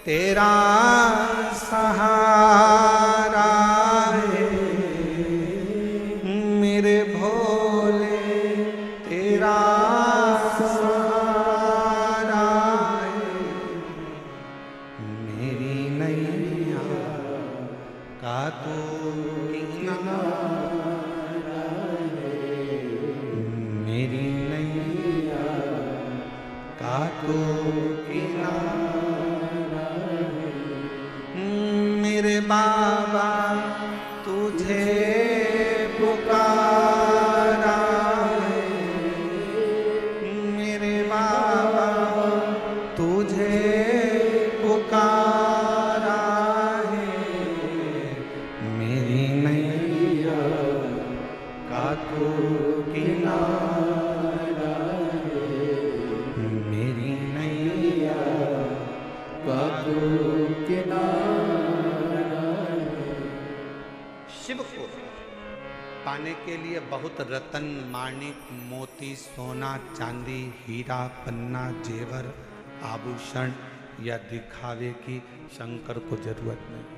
तेरा सहारा है मेरे भोले, तेरा सहारा है मेरी नैया का तू किनारा है, मेरी नैया का तू किनारा है मेरे बाबा तुझे पुकारा है, मेरे बाबा तुझे पुकारा है मेरी नैया का तू किनारा है, मेरी नैया का तू किनारा है। शिव को पाने के लिए बहुत रतन, माणिक, मोती, सोना, चांदी, हीरा, पन्ना, जेवर, आभूषण या दिखावे की शंकर को जरूरत नहीं।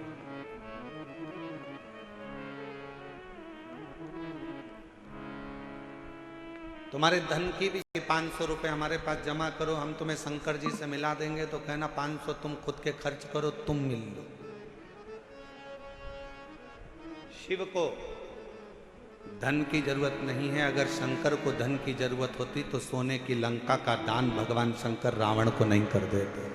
तुम्हारे धन की भी 500 रुपए हमारे पास जमा करो, हम तुम्हें शंकर जी से मिला देंगे, तो कहना 500 तुम खुद के खर्च करो, तुम मिल लो। शिव को धन की जरूरत नहीं है। अगर शंकर को धन की जरूरत होती तो सोने की लंका का दान भगवान शंकर रावण को नहीं कर देते।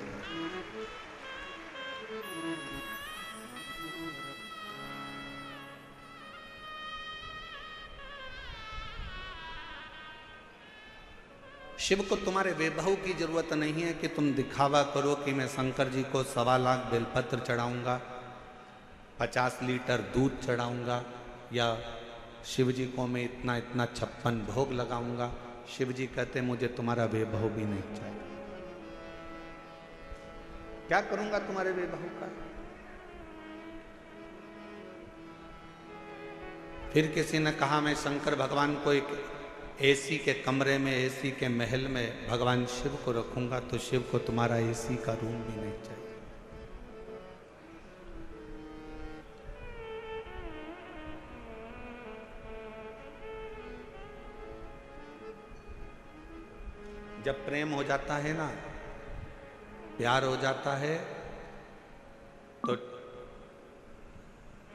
शिव को तुम्हारे वैभव की जरूरत नहीं है कि तुम दिखावा करो कि मैं शंकर जी को 1.25 लाख बेलपत्र चढ़ाऊंगा, 50 लीटर दूध चढ़ाऊंगा, या शिव जी को मैं इतना इतना 56 भोग लगाऊंगा। शिव जी कहते मुझे तुम्हारा वैभव भी नहीं चाहिए। क्या करूंगा तुम्हारे वैभव का? फिर किसी ने कहा मैं शंकर भगवान को एक एसी के कमरे में, एसी के महल में भगवान शिव को रखूंगा, तो शिव को तुम्हारा एसी का रूम भी नहीं चाहिए। जब प्रेम हो जाता है ना, प्यार हो जाता है, तो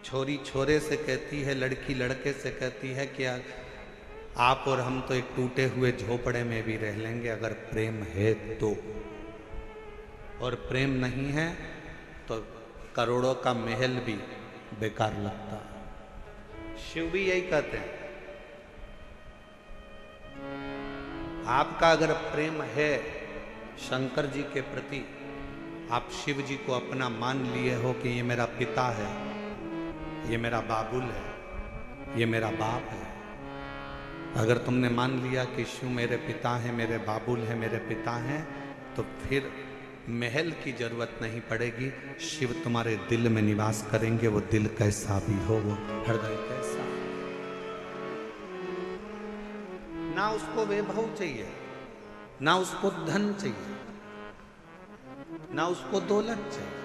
छोरी छोरे से कहती है, लड़की लड़के से कहती है कि आप और हम तो एक टूटे हुए झोपड़े में भी रह लेंगे अगर प्रेम है तो, और प्रेम नहीं है तो करोड़ों का महल भी बेकार लगता है। शिव भी यही कहते हैं, आपका अगर प्रेम है शंकर जी के प्रति, आप शिव जी को अपना मान लिए हो कि ये मेरा पिता है, ये मेरा बाबुल है, ये मेरा बाप है। अगर तुमने मान लिया कि शिव मेरे पिता हैं, मेरे बाबुल हैं, मेरे पिता हैं, तो फिर महल की जरूरत नहीं पड़ेगी। शिव तुम्हारे दिल में निवास करेंगे, वो दिल कैसा भी हो, वो हृदय कैसा। ना उसको वैभव चाहिए, ना उसको धन चाहिए, ना उसको दौलत चाहिए।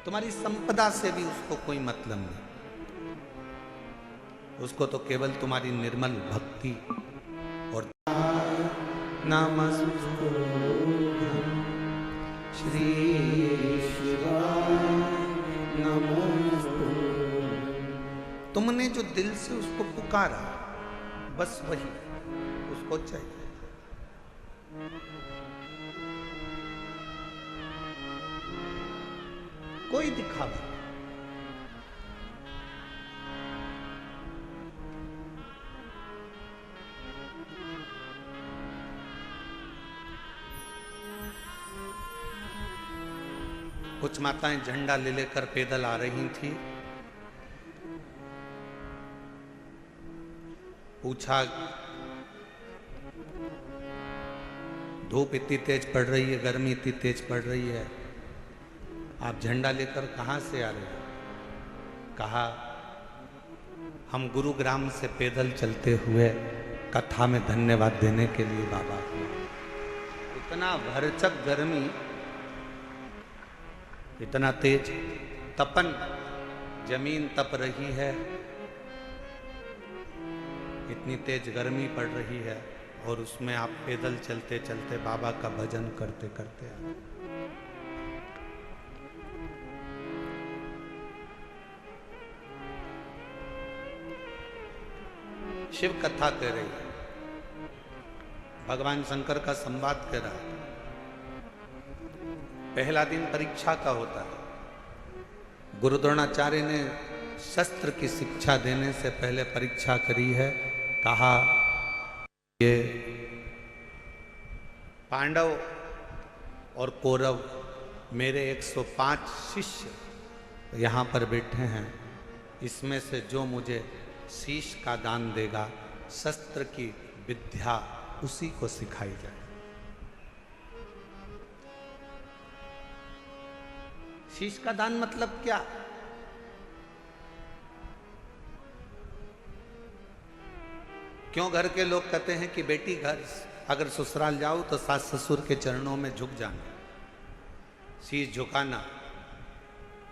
तुम्हारी संपदा से भी उसको कोई मतलब नहीं। उसको तो केवल तुम्हारी निर्मल भक्ति और नमस्ते श्री शिवाय नमस्ते। तुमने जो दिल से उसको पुकारा, बस वही उसको चाहिए। कोई दिखावा, कुछ माताएं झंडा ले लेकर पैदल आ रही थी। पूछा, धूप इतनी तेज पड़ रही है, गर्मी इतनी तेज पड़ रही है, आप झंडा लेकर कहाँ से आ रहे हो? कहा, हम गुरुग्राम से पैदल चलते हुए कथा में धन्यवाद देने के लिए बाबा को। इतना भरचक गर्मी, इतना तेज तपन, जमीन तप रही है, इतनी तेज गर्मी पड़ रही है, और उसमें आप पैदल चलते चलते बाबा का भजन करते करते आए। शिव कथा कह रही है, भगवान शंकर का संवाद कर रहा है। पहला दिन परीक्षा का होता है। गुरु द्रोणाचार्य ने शस्त्र की शिक्षा देने से पहले परीक्षा करी है। कहा ये पांडव और कौरव मेरे 105 शिष्य यहाँ पर बैठे हैं, इसमें से जो मुझे शीश का दान देगा, शस्त्र की विद्या उसी को सिखाई जाए। शीश का दान मतलब क्या? क्यों घर के लोग कहते हैं कि बेटी घर अगर ससुराल जाओ तो सास ससुर के चरणों में झुक जाना, शीश झुकाना।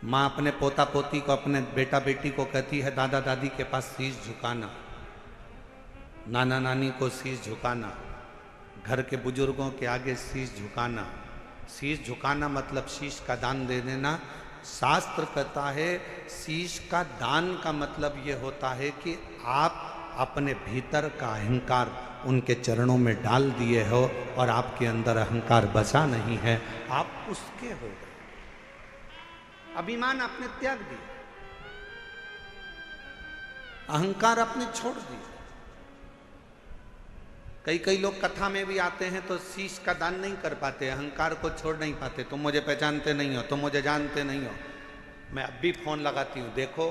माँ अपने पोता पोती को, अपने बेटा बेटी को कहती है दादा दादी के पास शीश झुकाना, नाना नानी को शीश झुकाना, घर के बुजुर्गों के आगे शीश झुकाना। शीश झुकाना मतलब शीश का दान दे देना। शास्त्र कहता है शीश का दान का मतलब ये होता है कि आप अपने भीतर का अहंकार उनके चरणों में डाल दिए हो और आपके अंदर अहंकार बचा नहीं है, आप उसके हो गए। अभिमान आपने त्याग दिया, अहंकार आपने छोड़ दिया। कई लोग कथा में भी आते हैं तो शीश का दान नहीं कर पाते, अहंकार को छोड़ नहीं पाते। तुम मुझे पहचानते नहीं हो, तुम मुझे जानते नहीं हो, मैं अब भी फोन लगाती हूँ, देखो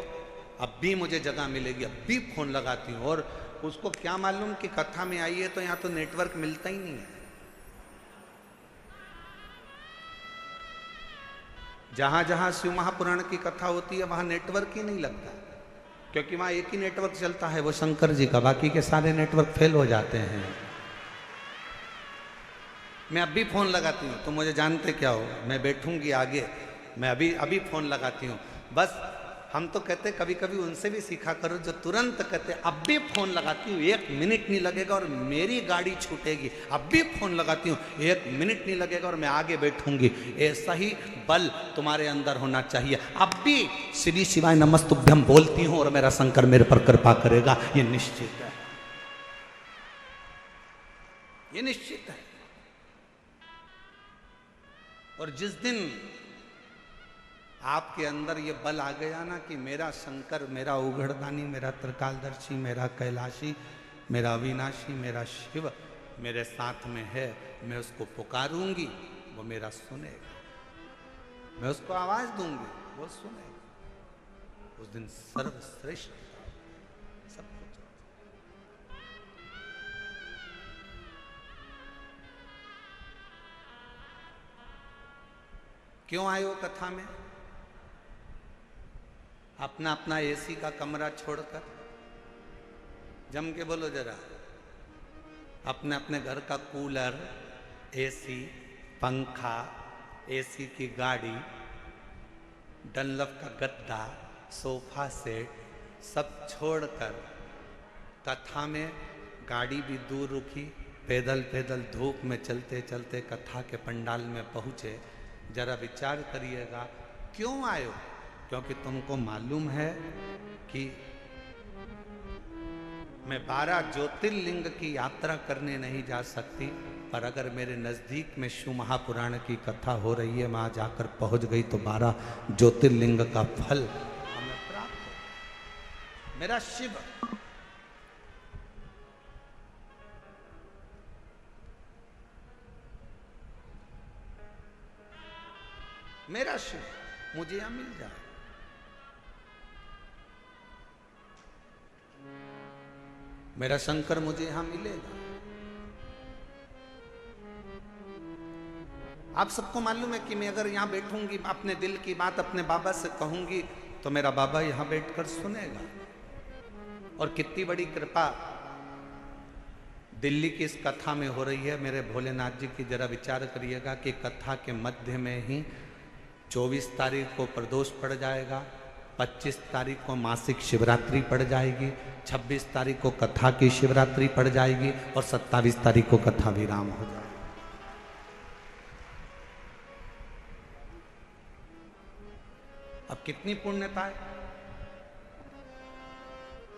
अब भी मुझे जगह मिलेगी, अब भी फोन लगाती हूँ। और उसको क्या मालूम कि कथा में आई है तो यहाँ तो नेटवर्क मिलता ही नहीं है। जहां जहां शिव महापुराण की कथा होती है वहां नेटवर्क ही नहीं लगता, क्योंकि वहां एक ही नेटवर्क चलता है, वो शंकर जी का, बाकी के सारे नेटवर्क फेल हो जाते हैं। मैं अब भी फोन लगाती हूँ, तुम मुझे जानते क्या हो, मैं बैठूंगी आगे, मैं अभी फोन लगाती हूँ। बस हम तो कहते कभी कभी उनसे भी सीखा करो जो तुरंत कहते अब भी फोन लगाती हूँ, 1 मिनट नहीं लगेगा और मेरी गाड़ी छूटेगी, अब भी फोन लगाती हूँ, 1 मिनट नहीं लगेगा और मैं आगे बैठूंगी। ऐसा ही बल तुम्हारे अंदर होना चाहिए। अब भी श्री शिवाय नमस्तुभ्यम बोलती हूँ और मेरा शंकर मेरे पर कृपा करेगा, ये निश्चित है, ये निश्चित है। और जिस दिन आपके अंदर ये बल आ गया ना कि मेरा शंकर, मेरा उघड़दानी, मेरा त्रिकालदर्शी, मेरा कैलाशी, मेरा अविनाशी, मेरा शिव मेरे साथ में है, मैं उसको पुकारूंगी, वो मेरा सुनेगा, मैं उसको आवाज दूंगी, वो सुनेगा। उस दिन सर्वश्रेष्ठ सब कुछ। क्यों आए हो कथा में? अपना अपना एसी का कमरा छोड़कर, जम के बोलो जरा, अपने अपने घर का कूलर, एसी, पंखा, एसी की गाड़ी, डनलप का गद्दा, सोफा सेट सब छोड़कर कथा में गाड़ी भी दूर रुकी, पैदल पैदल धूप में चलते चलते कथा के पंडाल में पहुँचे। जरा विचार करिएगा क्यों आए हो? क्योंकि तुमको मालूम है कि मैं 12 ज्योतिर्लिंग की यात्रा करने नहीं जा सकती, पर अगर मेरे नज़दीक में शिव महापुराण की कथा हो रही है, वहां जाकर पहुंच गई तो 12 ज्योतिर्लिंग का फल हमें प्राप्त हो। मेरा शिव मेरा शिव मुझे यहां मिल जाए। मेरा शंकर मुझे यहां मिलेगा। आप सबको मालूम है कि मैं अगर यहां बैठूंगी, अपने दिल की बात अपने बाबा से कहूंगी तो मेरा बाबा यहां बैठकर सुनेगा। और कितनी बड़ी कृपा दिल्ली की इस कथा में हो रही है। मेरे भोलेनाथ जी की जरा विचार करिएगा कि कथा के मध्य में ही 24 तारीख को प्रदोष पड़ जाएगा, 25 तारीख को मासिक शिवरात्रि पड़ जाएगी, 26 तारीख को कथा की शिवरात्रि पड़ जाएगी और 27 तारीख को कथा विराम हो जाएगी। अब कितनी पुण्यता है।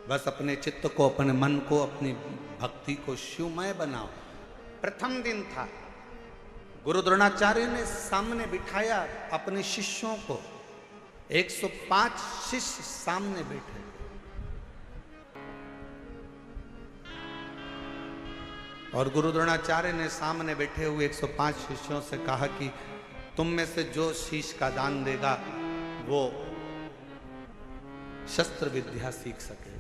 बस अपने चित्त को, अपने मन को, अपनी भक्ति को शिवमय बनाओ। प्रथम दिन था, गुरु द्रोणाचार्य ने सामने बिठाया अपने शिष्यों को। 105 शिष्य सामने बैठे। और गुरु द्रोणाचार्य ने सामने बैठे हुए 105 शिष्यों से कहा कि तुम में से जो शीश का दान देगा वो शस्त्र विद्या सीख सकेगा।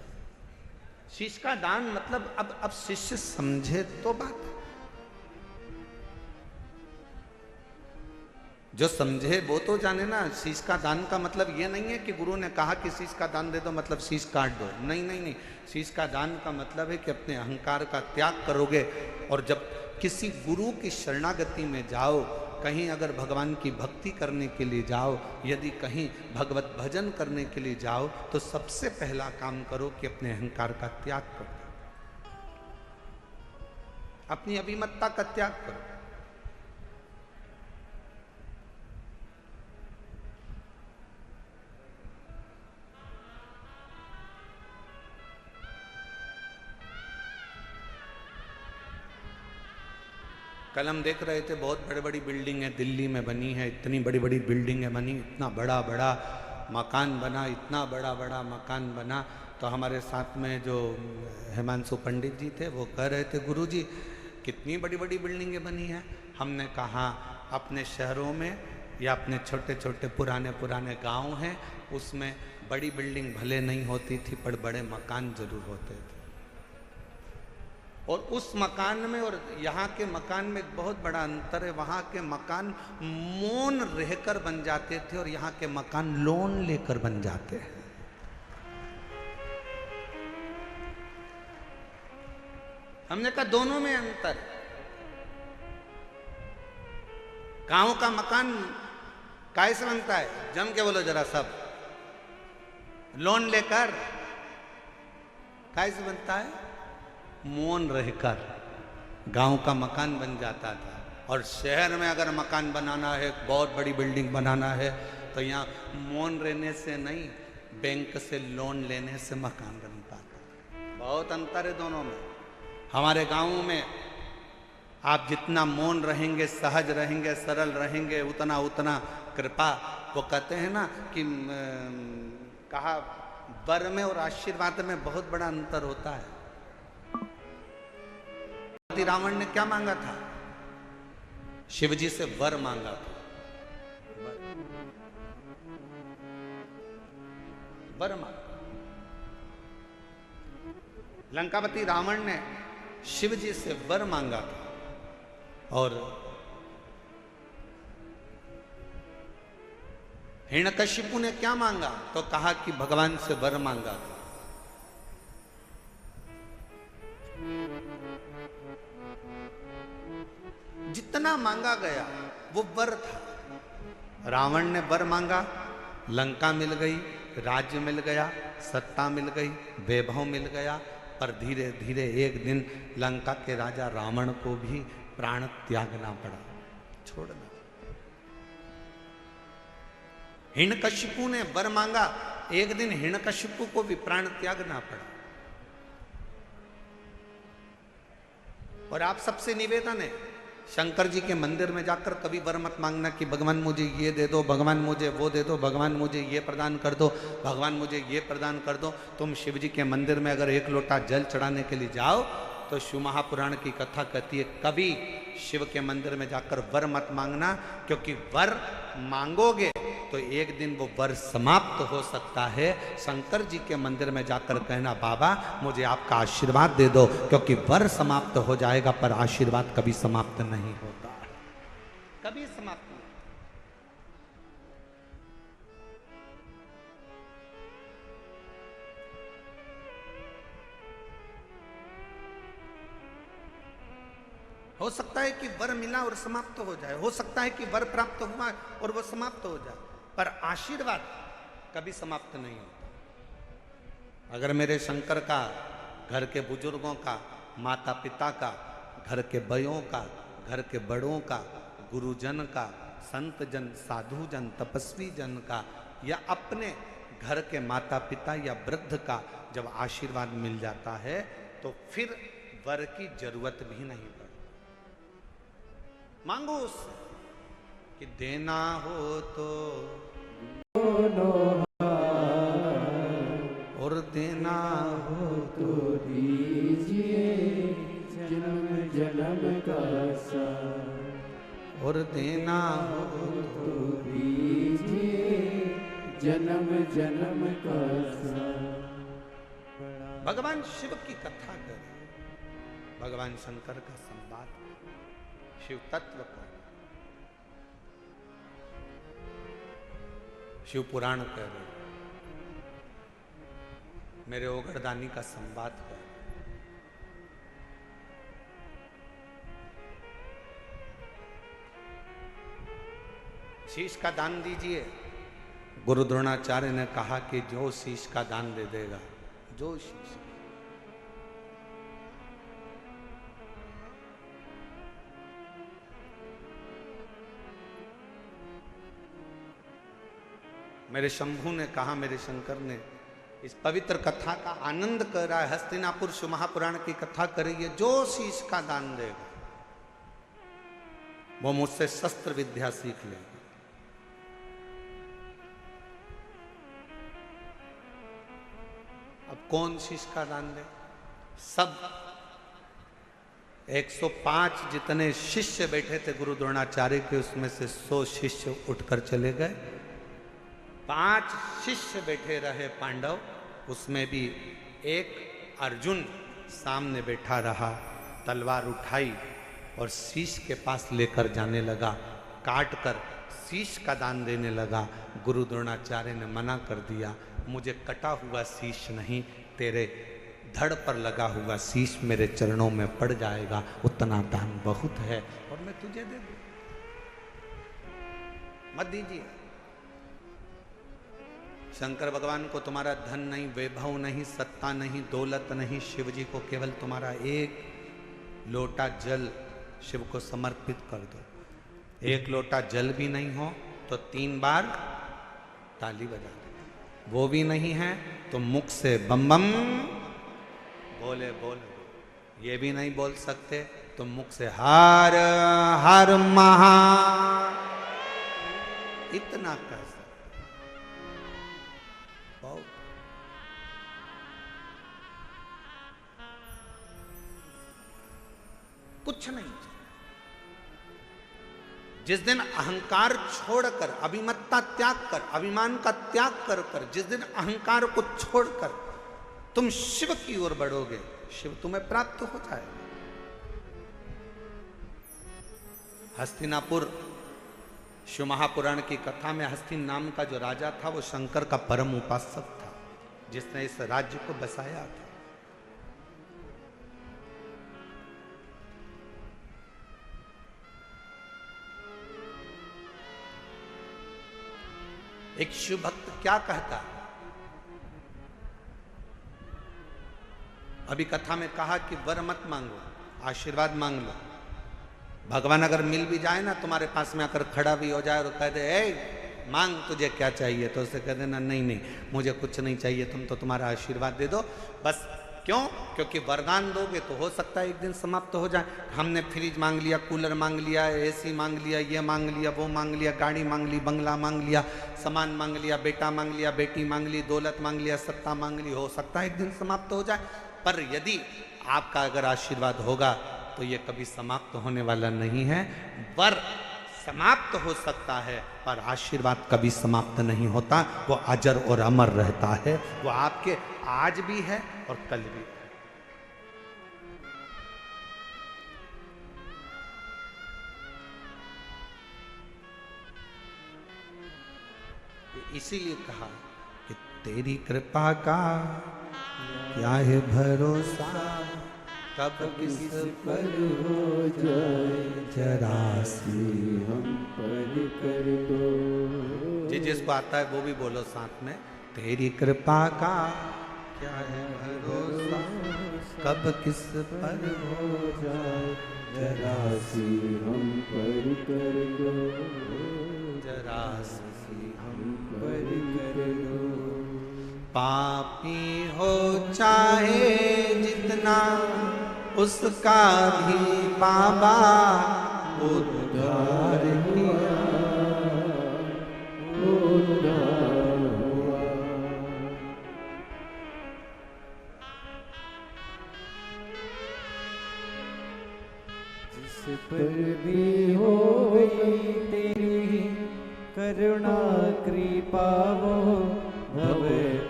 शीश का दान मतलब अब शिष्य समझे तो बात। जो समझे वो तो जाने ना। शीश का दान का मतलब ये नहीं है कि गुरु ने कहा कि शीश का दान दे दो मतलब शीश काट दो। नहीं नहीं नहीं, शीश का दान का मतलब है कि अपने अहंकार का त्याग करोगे। और जब किसी गुरु की शरणागति में जाओ, कहीं अगर भगवान की भक्ति करने के लिए जाओ, यदि कहीं भगवत भजन करने के लिए जाओ, तो सबसे पहला काम करो कि अपने अहंकार का त्याग करो, अपनी अभिमतता का त्याग करो। कल हम देख रहे थे बहुत बड़ी बड़ी बिल्डिंगें दिल्ली में बनी है, इतनी बड़ी बड़ी बिल्डिंगें बनी, इतना बड़ा बड़ा मकान बना, इतना बड़ा बड़ा मकान बना। तो हमारे साथ में जो हिमांशु पंडित जी थे वो कह रहे थे, गुरुजी कितनी बड़ी बड़ी बिल्डिंगें बनी हैं। हमने कहा अपने शहरों में या अपने छोटे छोटे पुराने पुराने गांव हैं, उसमें बड़ी बिल्डिंग भले नहीं होती थी पर बड़े मकान जरूर होते थे। और उस मकान में और यहाँ के मकान में एक बहुत बड़ा अंतर है। वहाँ के मकान मौन रहकर बन जाते थे और यहाँ के मकान लोन लेकर बन जाते हैं। हमने कहा दोनों में अंतर। गांव का मकान काय से बनता है? जम के बोलो जरा सब। लोन लेकर। काय से बनता है? मौन रहकर गांव का मकान बन जाता था। और शहर में अगर मकान बनाना है, बहुत बड़ी बिल्डिंग बनाना है, तो यहाँ मौन रहने से नहीं, बैंक से लोन लेने से मकान बनता था। बहुत अंतर है दोनों में। हमारे गांव में आप जितना मौन रहेंगे, सहज रहेंगे, सरल रहेंगे, उतना उतना कृपा। वो कहते हैं ना कि कहा वर में और आशीर्वाद में बहुत बड़ा अंतर होता है। रावण ने क्या मांगा था? शिवजी से वर मांगा था। वर मांगा। लंकापति रावण ने शिवजी से वर मांगा था। और हिरण्यकशिपु ने क्या मांगा? तो कहा कि भगवान से वर मांगा था। जितना मांगा गया वो वर था। रावण ने वर मांगा, लंका मिल गई, राज्य मिल गया, सत्ता मिल गई, वैभव मिल गया। पर धीरे धीरे एक दिन लंका के राजा रावण को भी प्राण त्यागना पड़ा, छोड़ना। हिरण्यकशिपु ने वर मांगा, एक दिन हिरण्यकशिपु को भी प्राण त्यागना पड़ा। और आप सबसे निवेदन है, शंकर जी के मंदिर में जाकर कभी वर मत मांगना कि भगवान मुझे ये दे दो, भगवान मुझे वो दे दो, भगवान मुझे ये प्रदान कर दो, भगवान मुझे ये प्रदान कर दो। तुम शिव जी के मंदिर में अगर एक लोटा जल चढ़ाने के लिए जाओ तो शिव महापुराण की कथा कहती है कभी शिव के मंदिर में जाकर वर मत मांगना, क्योंकि वर मांगोगे तो एक दिन वो वर समाप्त हो सकता है। शंकर जी के मंदिर में जाकर कहना बाबा मुझे आपका आशीर्वाद दे दो, क्योंकि वर समाप्त हो जाएगा पर आशीर्वाद कभी समाप्त नहीं होता, कभी समाप्त नहीं। हो सकता है कि वर मिला और समाप्त हो जाए, हो सकता है कि वर प्राप्त हुआ और वो समाप्त हो जाए, पर आशीर्वाद कभी समाप्त नहीं होता। अगर मेरे शंकर का, घर के बुजुर्गों का, माता पिता का, घर के बयों का, घर के बड़ों का, गुरुजन का, संत जन, साधु जन, तपस्वी जन का, या अपने घर के माता पिता या वृद्ध का जब आशीर्वाद मिल जाता है तो फिर वर की जरूरत भी नहीं पड़ती। मांगो उससे कि देना हो तो और देना हो तो दीजिए जन्म जन्म का साथ, और देना हो तो दीजिए जन्म जन्म का साथ। भगवान शिव की कथा करें, भगवान शंकर का संवाद, शिव तत्व का, शिव पुराण करें, मेरे ओगरदानी का संवाद करें। शीश का दान दीजिए। गुरु द्रोणाचार्य ने कहा कि जो शीश का दान दे देगा, जो शीश, मेरे शंभू ने कहा, मेरे शंकर ने, इस पवित्र कथा का आनंद कर रहा है, हस्तिनापुर शिव महापुराण की कथा करिए, जो शीश का दान देगा वो मुझसे शस्त्र विद्या सीख लेगा। अब कौन शीश का दान दे? सब 105 जितने शिष्य बैठे थे गुरु द्रोणाचार्य के, उसमें से 100 शिष्य उठकर चले गए। 5 शिष्य बैठे रहे पांडव, उसमें भी एक अर्जुन सामने बैठा रहा, तलवार उठाई और शीश के पास लेकर जाने लगा, काट कर शीश का दान देने लगा। गुरु द्रोणाचार्य ने मना कर दिया, मुझे कटा हुआ शीश नहीं, तेरे धड़ पर लगा हुआ शीश मेरे चरणों में पड़ जाएगा, उतना दान बहुत है और मैं तुझे दे दूं, मत दीजिए। शंकर भगवान को तुम्हारा धन नहीं, वैभव नहीं, सत्ता नहीं, दौलत नहीं, शिव जी को केवल तुम्हारा एक लोटा जल शिव को समर्पित कर दो। एक लोटा जल भी नहीं हो तो 3 बार ताली बजा दो, वो भी नहीं है तो मुख से बम बम बोले बोले, ये भी नहीं बोल सकते तो मुख से हर हर महा, इतना कर सकते। कुछ नहीं। जिस दिन अहंकार छोड़कर, अभिमत्ता त्याग कर, अभिमान का त्याग कर कर, जिस दिन अहंकार को छोड़कर तुम शिव की ओर बढ़ोगे, शिव तुम्हें प्राप्त हो जाएगा। हस्तिनापुर शिव महापुराण की कथा में हस्तिन नाम का जो राजा था वो शंकर का परम उपासक था, जिसने इस राज्य को बसाया था। एक शिव भक्त क्या कहता, अभी कथा में कहा कि वर मत मांगो, आशीर्वाद मांग लो। भगवान अगर मिल भी जाए ना, तुम्हारे पास में आकर खड़ा भी हो जाए और कह दे ए मांग तुझे क्या चाहिए, तो उसे कह देना नहीं नहीं मुझे कुछ नहीं चाहिए, तुम तो तुम्हारा आशीर्वाद दे दो बस। क्यों? क्योंकि वरदान दोगे तो हो सकता है एक दिन समाप्त हो जाए। हमने फ्रिज मांग लिया, कूलर मांग लिया, एसी मांग लिया, ये मांग लिया, वो मांग लिया, गाड़ी मांग ली, बंगला मांग लिया, सामान मांग लिया, बेटा मांग लिया, बेटी मांग ली, दौलत मांग लिया, सत्ता मांग ली, हो सकता है एक दिन समाप्त हो जाए। पर यदि आपका अगर आशीर्वाद होगा तो ये कभी समाप्त होने वाला नहीं है। वर समाप्त हो सकता है पर आशीर्वाद कभी समाप्त नहीं होता, वो अजर और अमर रहता है, वो आपके आज भी है और कल भी है। इसीलिए कहा कि तेरी कृपा का क्या है भरोसा, कब किस पर हो जाए जरासी हम पर कर दो। जी जिसको आता है वो भी बोलो साथ में। तेरी कृपा का क्या है भरोसा, कब किस पर हो जाए जरासी हम पर कर दो, जरासी हम पर कर दो। पापी हो चाहे जितना उसका भी बाबा उद्धार किया, उद्धार हुआ। जिस पर भी हो गई तेरी करुणा कृपा वो भव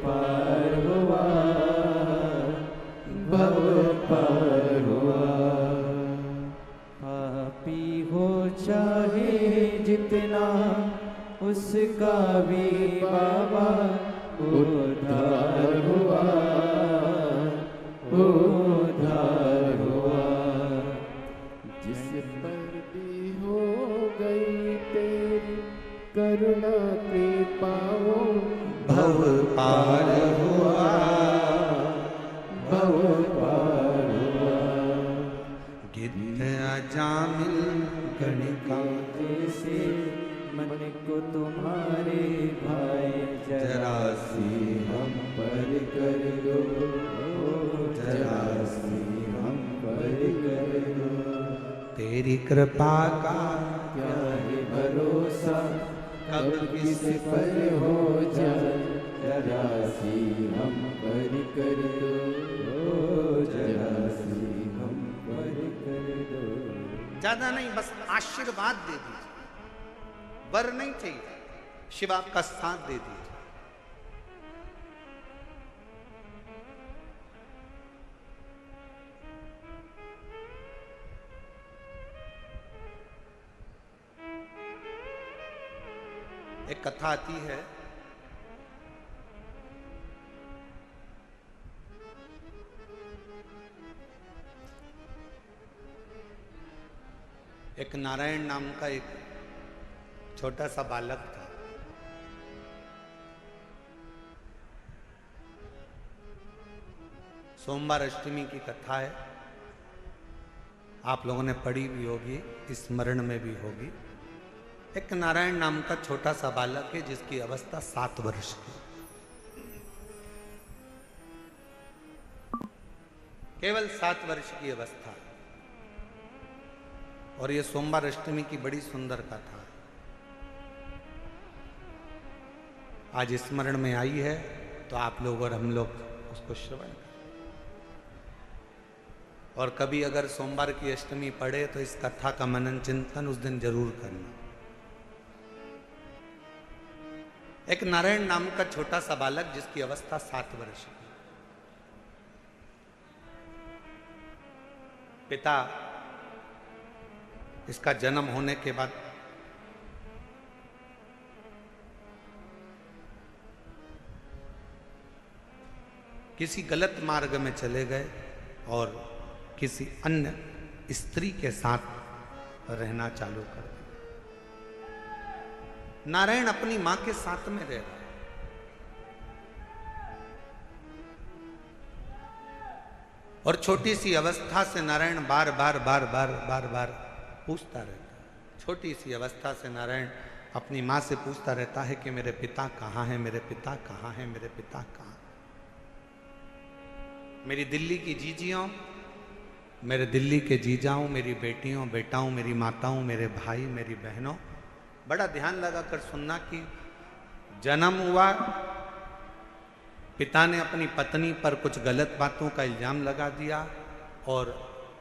पार हुआ, भव पार हुआ। पापी हो चाहे जितना उसका भी बाबा उद्धार हुआ, उद्धार हुआ। जिस पर भी हो गई तेरी करुणा कृपा वो भव पार हुआ, भव पार हुआ। गिद्ध अजामिल गणिका जैसे मन को तुम्हारे भाई जरासी हम पर कर दो, जरासी हम पर कर दो। तेरी कृपा का क्या है भरोसा, कब किस पर हो जाए जरासी हम पर कर दो, जरासी हम पर कर दो। ज्यादा नहीं, बस आशीर्वाद दे दीजिए, वर नहीं चाहिए, शिव आपका साथ दे दीजिए। एक कथा आती है, एक नारायण नाम का एक छोटा सा बालक था। सोमवार अष्टमी की कथा है, आप लोगों ने पढ़ी भी होगी, स्मरण में भी होगी। एक नारायण नाम का छोटा सा बालक है जिसकी अवस्था 7 वर्ष की, केवल 7 वर्ष की अवस्था। और ये सोमवार अष्टमी की बड़ी सुंदर कथा है, आज स्मरण में आई है, तो आप लोग और हम लोग उसको श्रवण करें। और कभी अगर सोमवार की अष्टमी पढ़े तो इस कथा का मनन चिंतन उस दिन जरूर करना। एक नारायण नाम का छोटा सा बालक जिसकी अवस्था 7 वर्ष की, पिता इसका जन्म होने के बाद किसी गलत मार्ग में चले गए और किसी अन्य स्त्री के साथ रहना चालू कर दिया। नारायण अपनी मां के साथ में रह रहा है, और छोटी सी अवस्था से नारायण बार बार पूछता रहता है। छोटी सी अवस्था से नारायण अपनी मां से पूछता रहता है कि मेरे पिता कहाँ हैं, मेरे पिता कहाँ हैं, मेरे पिता कहाँ। मेरी दिल्ली की जीजियों, मेरे दिल्ली के जीजाओं, मेरी बेटियों बेटाओं, मेरी माताओं, मेरे भाई, मेरी बहनों, बड़ा ध्यान लगाकर सुनना कि जन्म हुआ, पिता ने अपनी पत्नी पर कुछ गलत बातों का इल्जाम लगा दिया और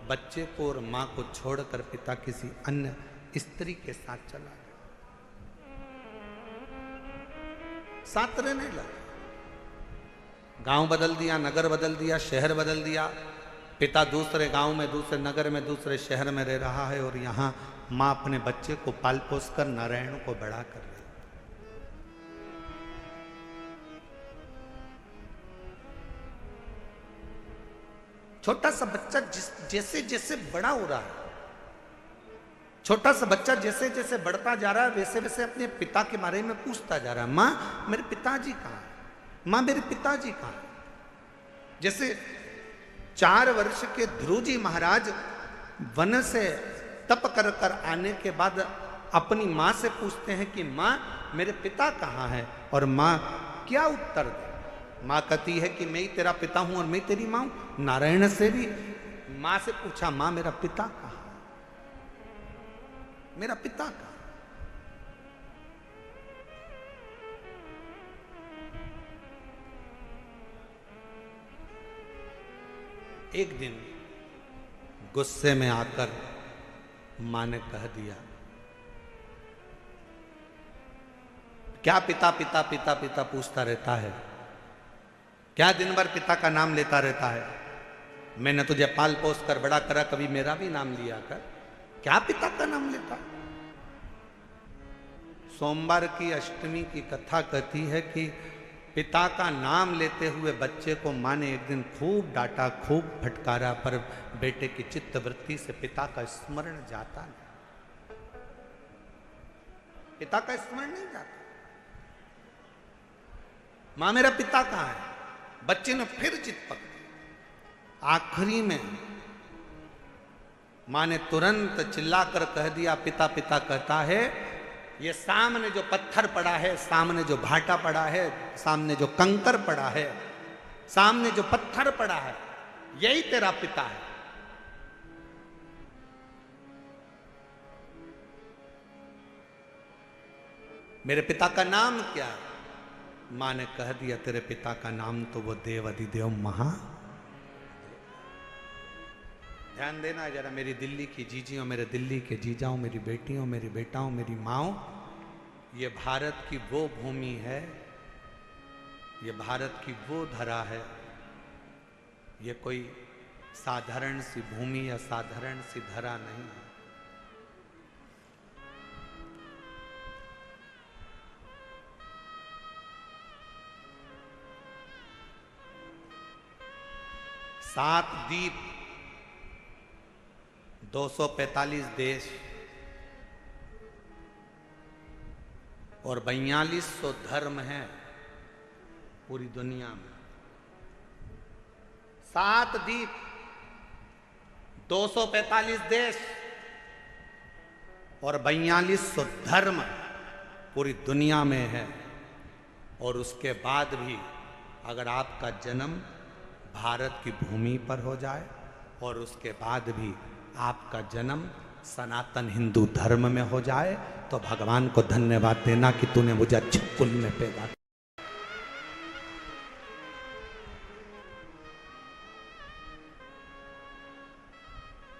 बच्चे को और मां को छोड़कर पिता किसी अन्य स्त्री के साथ चला गया। साथ रहने लगा, गांव बदल दिया, नगर बदल दिया, शहर बदल दिया। पिता दूसरे गांव में, दूसरे नगर में, दूसरे शहर में रह रहा है और यहां मां अपने बच्चे को पाल पोस कर नारायण को बड़ा कर रही। छोटा सा बच्चा जैसे जैसे बड़ा हो रहा है, छोटा सा बच्चा जैसे जैसे बढ़ता जा रहा है, वैसे वैसे अपने पिता के बारे में पूछता जा रहा है, माँ मेरे पिताजी कहाँ है, माँ मेरे पिताजी कहाँ है। जैसे 4 वर्ष के ध्रुव जी महाराज वन से तप कर कर आने के बाद अपनी माँ से पूछते हैं कि माँ मेरे पिता कहाँ है, और माँ क्या उत्तर दे। माँ कहती है कि मैं ही तेरा पिता हूं और मैं तेरी माँ हूं। नारायण से भी माँ से पूछा, माँ मेरा पिता कहाँ है, मेरा पिता कहाँ। एक दिन गुस्से में आकर मां ने कह दिया, क्या पिता पिता पिता पिता पूछता रहता है, क्या दिन भर पिता का नाम लेता रहता है। मैंने तुझे पाल पोस कर बड़ा करा, कभी मेरा भी नाम लिया कर, क्या पिता का नाम लेता। सोमवार की अष्टमी की कथा कहती है कि पिता का नाम लेते हुए बच्चे को मां ने एक दिन खूब डांटा, खूब फटकारा, पर बेटे की चित्त वृत्ति से पिता का स्मरण जाता नहीं, पिता का स्मरण नहीं जाता। मां मेरा पिता कहाँ है, बच्चे ने फिर चित पकड़ी। आखिरी में मां ने तुरंत चिल्लाकर कह दिया, पिता पिता कहता है, ये सामने जो पत्थर पड़ा है, सामने जो भाटा पड़ा है, सामने जो कंकर पड़ा है, सामने जो पत्थर पड़ा है, यही तेरा पिता है। मेरे पिता का नाम क्या है। मां ने कह दिया, तेरे पिता का नाम तो वो देव अधिदेव महा। ध्यान देना जरा, मेरी दिल्ली की जीजियों, मेरे दिल्ली के जीजाओं, मेरी बेटियों, मेरी बेटाओं, मेरी माओ, ये भारत की वो भूमि है, ये भारत की वो धरा है, ये कोई साधारण सी भूमि या साधारण सी धरा नहीं है। सात द्वीप, 245 देश और 4200 धर्म हैं पूरी दुनिया में। 7 द्वीप, 245 देश और 4200 धर्म पूरी दुनिया में है। और उसके बाद भी अगर आपका जन्म भारत की भूमि पर हो जाए और उसके बाद भी आपका जन्म सनातन हिंदू धर्म में हो जाए, तो भगवान को धन्यवाद देना कि तूने मुझे अच्छे कुल में पैदा किया।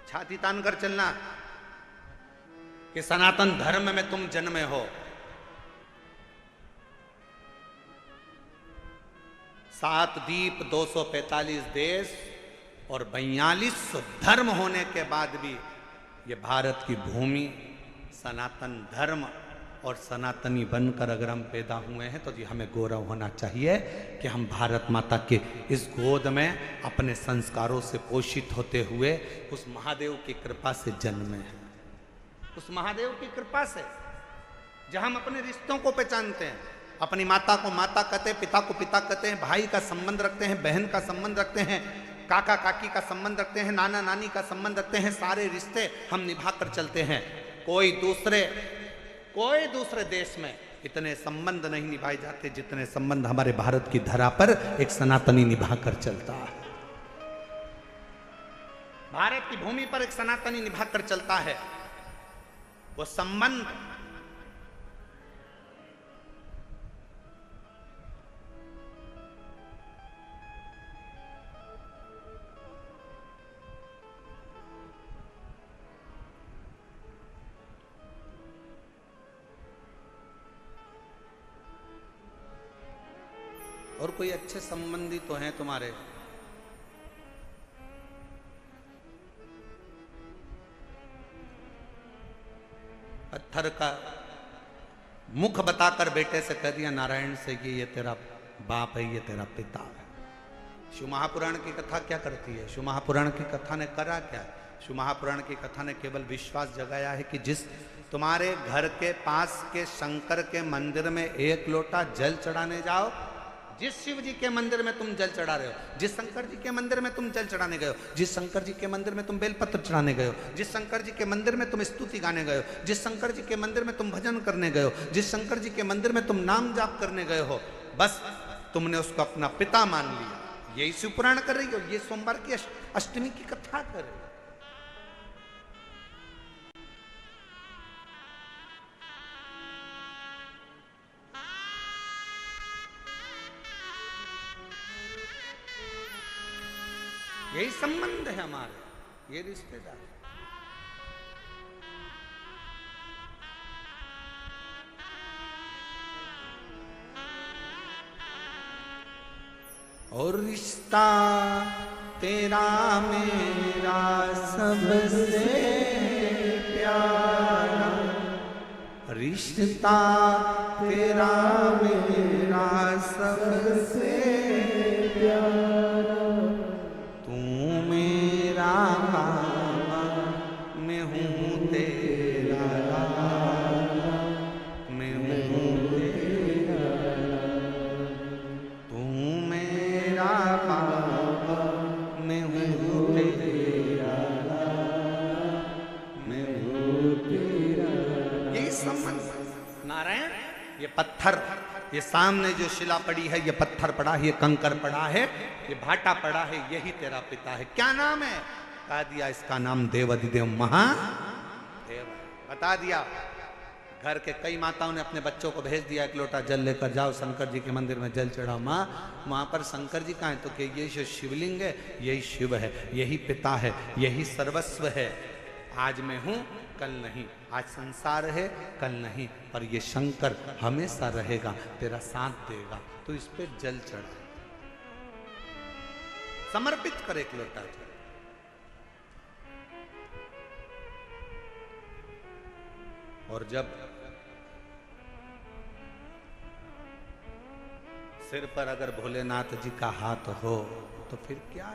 छाती तान कर चलना कि सनातन धर्म में तुम जन्मे हो। 7 द्वीप, 245 देश और 4200 धर्म होने के बाद भी ये भारत की भूमि सनातन धर्म और सनातनी बनकर अगर हम पैदा हुए हैं, तो जी हमें गौरव होना चाहिए कि हम भारत माता के इस गोद में अपने संस्कारों से पोषित होते हुए उस महादेव की कृपा से जन्मे हैं। उस महादेव की कृपा से जहां हम अपने रिश्तों को पहचानते हैं, अपनी माता को माता कहते हैं, पिता को पिता कहते हैं, भाई का संबंध रखते हैं, बहन का संबंध रखते हैं, काका काकी का संबंध रखते हैं, नाना नानी का संबंध रखते हैं। सारे रिश्ते हम निभा कर चलते हैं। कोई दूसरे देश में इतने संबंध नहीं निभाए जाते जितने संबंध हमारे भारत की धरा पर एक सनातनी निभा कर चलता है। भारत की भूमि पर एक सनातनी निभा कर चलता है। वो संबंध और कोई अच्छे संबंधी तो हैं तुम्हारे, पत्थर का मुख बताकर बेटे से कह दिया नारायण से कि ये तेरा बाप है, ये तेरा पिता है। शिव महापुराण की कथा क्या करती है? शिव महापुराण की कथा ने करा क्या है? शिव महापुराण की कथा ने केवल विश्वास जगाया है कि जिस तुम्हारे घर के पास के शंकर के मंदिर में एक लोटा जल चढ़ाने जाओ, जिस शिव जी के मंदिर में तुम जल चढ़ा रहे हो, जिस शंकर जी के मंदिर में तुम जल चढ़ाने गए हो, जिस शंकर जी के मंदिर में तुम बेलपत्र चढ़ाने गए हो, जिस शंकर जी के मंदिर में तुम स्तुति गाने गए हो, जिस शंकर जी के मंदिर में तुम भजन करने गए हो, जिस शंकर जी के मंदिर में तुम नाम जाप करने गए हो, बस तुमने उसको अपना पिता मान लिया। यही शिव पुराण कर रही हो, ये सोमवार की अष्टमी की कथा कर रही हो। यही संबंध है हमारे, ये रिश्तेदार। और रिश्ता तेरा मेरा सबसे प्यारा, रिश्ता तेरा मेरा सबसे प्यारा, तू मेरा बाबा मैं हूँ तेरा लाला, मैं हूँ तेरा, तू मेरा बाबा मैं हूँ तेरा लाला, मैं हूँ तेरा। यही संबंध। नारायण, ये पत्थर, ये सामने जो शिला पड़ी है, ये पत्थर पड़ा है, ये कंकर पड़ा है, ये भाटा पड़ा है, यही तेरा पिता है। क्या नाम है? बता दिया, इसका नाम देवाधिदेव महादेव। बता दिया। घर के कई माताओं ने अपने बच्चों को भेज दिया, एक लोटा जल लेकर जाओ शंकर जी के मंदिर में जल चढ़ाओ। माँ वहां पर शंकर जी कहाँ है? तो कि ये जो शिवलिंग है यही शिव है, यही पिता है, यही सर्वस्व है। आज मैं हूं, कल नहीं। आज संसार है, कल नहीं, पर ये शंकर हमेशा रहेगा, तेरा साथ देगा। तो इस पे जल चढ़ा, समर्पित कर एक लोटा जल। और जब सिर पर अगर भोलेनाथ जी का हाथ हो तो फिर क्या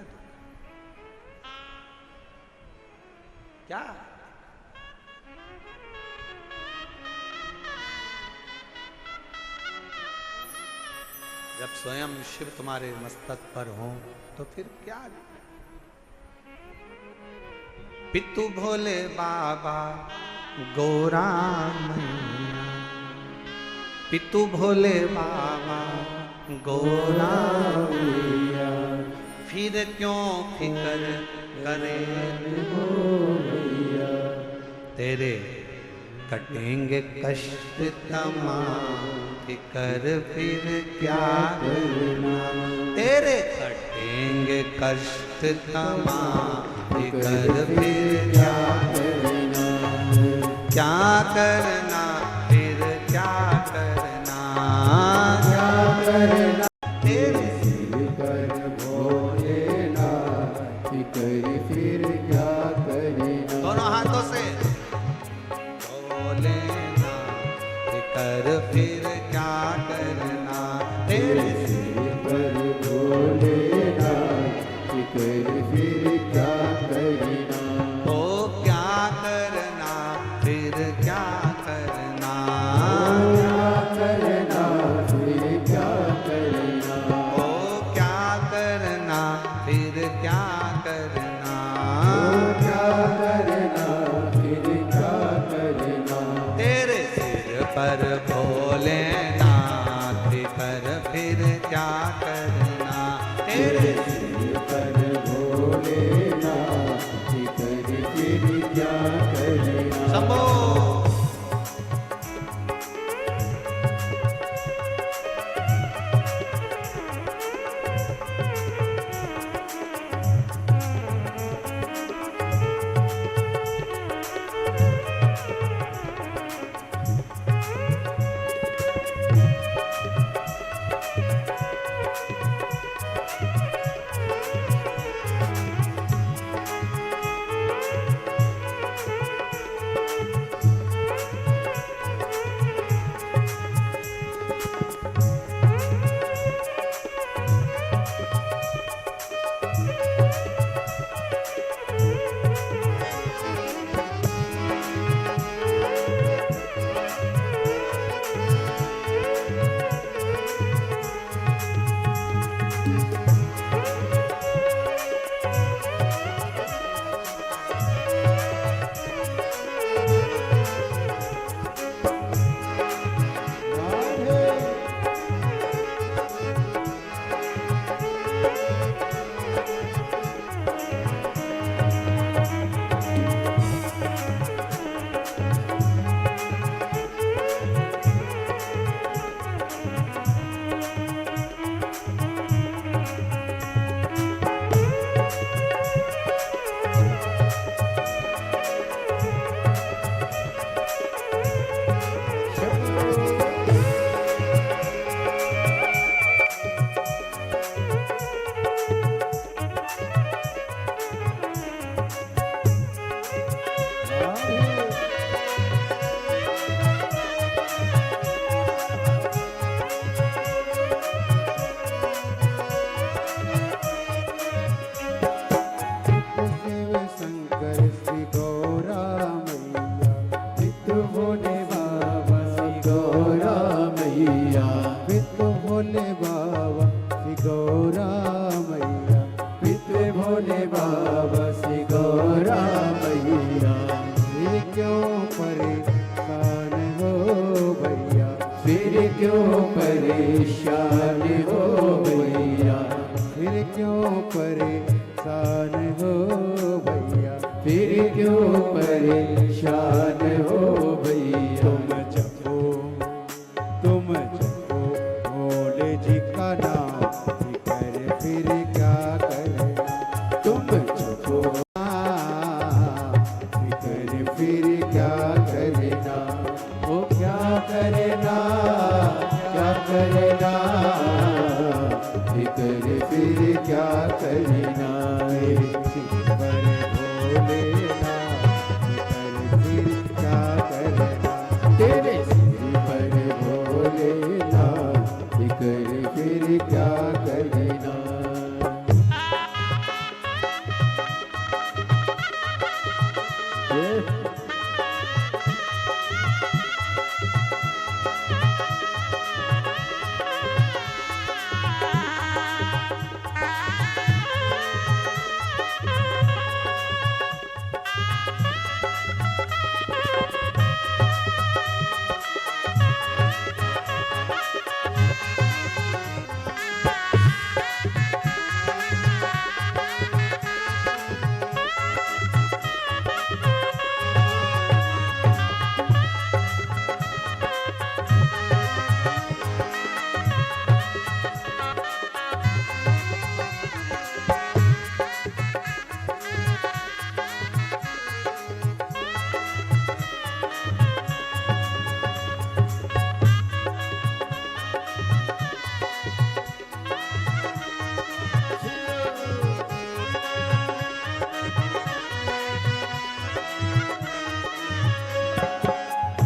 क्या? जब स्वयं शिव तुम्हारे मस्तक पर हो तो फिर क्या? पितु भोले बाबा गौरा मैया, पितु भोले बाबा गौरा मैया, फिर क्यों फिकर करे हो मैया, तेरे कटेंगे कष्ट तमाम, फिकर फिर क्या करना, तेरे कटेंगे कष्ट तमाम, फिकर फिर क्या करना, क्या करना फिर क्या करना, क्या करना, तेरे फिकर भोलेनाथ, फिकर फिर क्या करना। दोनों हाथों से भोलेनाथ, फिकर फिर क्या करना, तेरे फिकर भोलेनाथ, फिकर फिर क्या करना। तो क्या करना फिर क्या करना, क्या करना फिर क्या करना। ओ क्या करना फिर क्या करना, क्या करना फिर क्या करना। तेरे सिर पर भोलेनाथ, फिकर फिर क्या करना, तेरे सिर पर भोलेनाथ, फिकर फिर क्या करना। शंभो। परेशान हो भैया, फिर क्यों परेशान हो भैया, फिर क्यों परेशान हो भैया। तुम जपो भोले जी का नाम, फिकर फिर क्या करे, तुम जपो फिकर फिर क्या करना, वो क्या करना, क्या करना, फिकर फिर क्या करना। पर भोलेनाथ, फिकर फिर क्या करना, तेरे सिर पर भोलेनाथ, फिकर फिर क्या करना।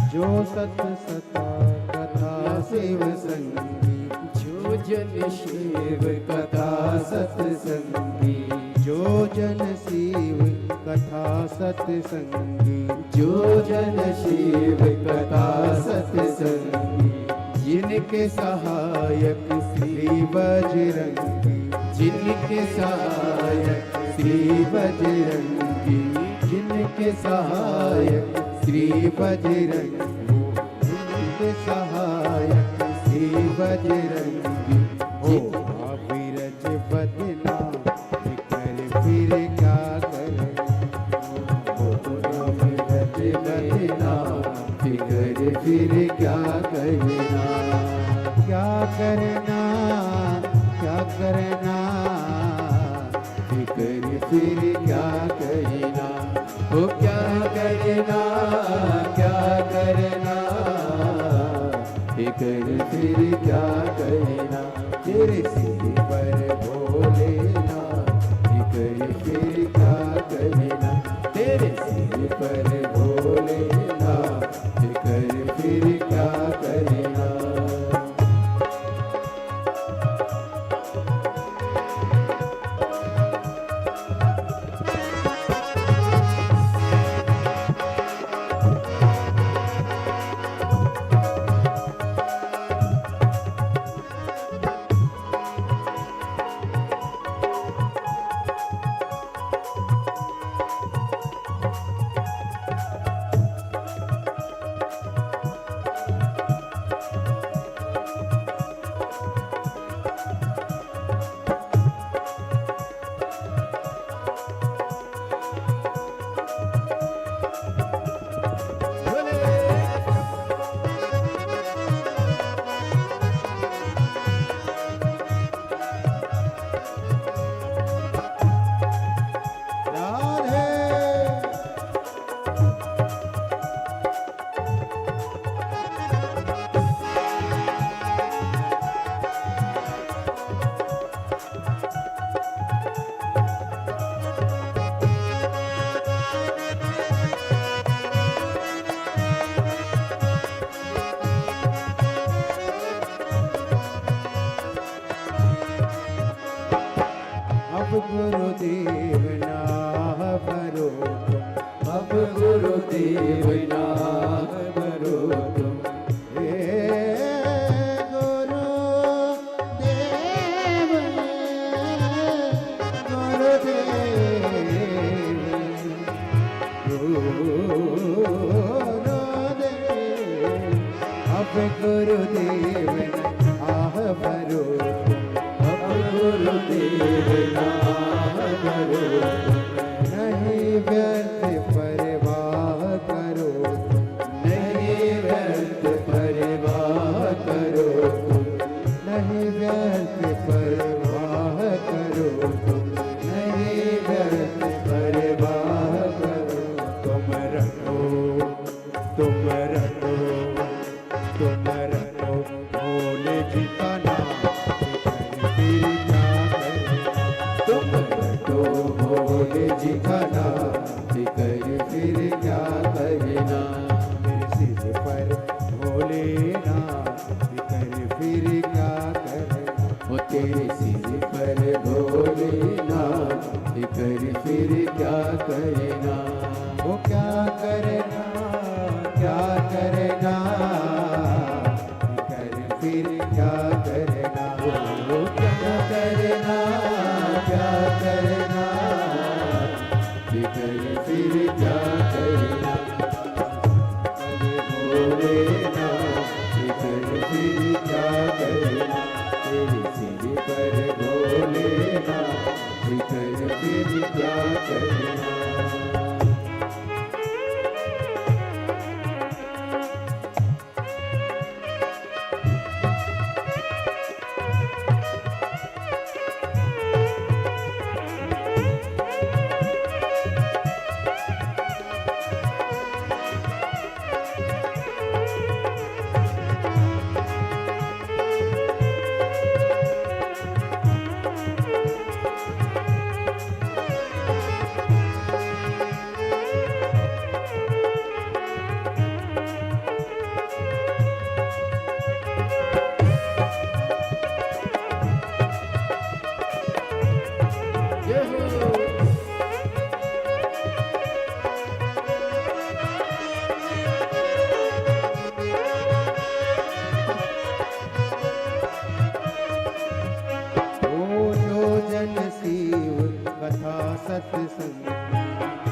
जो सत सता कथा शिव संगी, जो जन शिव कथा सत्संगी, जो जन शिव कथा सत्संगी, जो जन शिव कथा सत्संगी, जिनके सहायक श्री बजरंगी, जिनके सहायक श्री बजरंगी, जिनके सहायक श्री बजरंगी, जिनके सहायक श्री बजरंगी, हो अविरज बदना फिकर फिर क्या करे, अविरज बदना फिकर फिर क्या करना। क्या करना, क्या करना, फिकर फिर क्या करना, वो क्या करना, क्या करना, फिकर फिर क्या करना। तेरे सिर पर भोलेनाथ, फिकर फिर क्या करना, तेरे सिर पर भोलेनाथ, फिकर फिर क्या करना। गुरुदेव ना भरो तुम, अब गुरुदेव ना भरो तुम, हे गुरुदेव, गुरुदेव, अब गुरुदेव देर ना करो, नहीं व्यर्थ परवाह करो, नहीं व्यर्थ परवाह करो, नहीं व्यर्थ परवाह करो, नहीं व्यर्थ परवाह करो। तुम रखो, तुम रखो, तुम रखो भोले जी का नाम, फिर क्या करें। तुम रटो भोले जी का नाम, फिकर फिर क्या करना। मेरे सिर पर भोलेनाथ, फिकर फिर क्या करना। ओ तेरे सिर पर भोलेनाथ, फिकर फिर क्या करना। वो क्या करना, क्या करना, फिकर फिर क्या करना। ओ क्या करना, क्या करना, फिकर फिर क्या करना। भोलेनाथ, फिकर फिर क्या करना। तेरे सिर पर भोलेनाथ, फिकर फिर क्या करना। ओ जो जन शिव कथा सत्संग,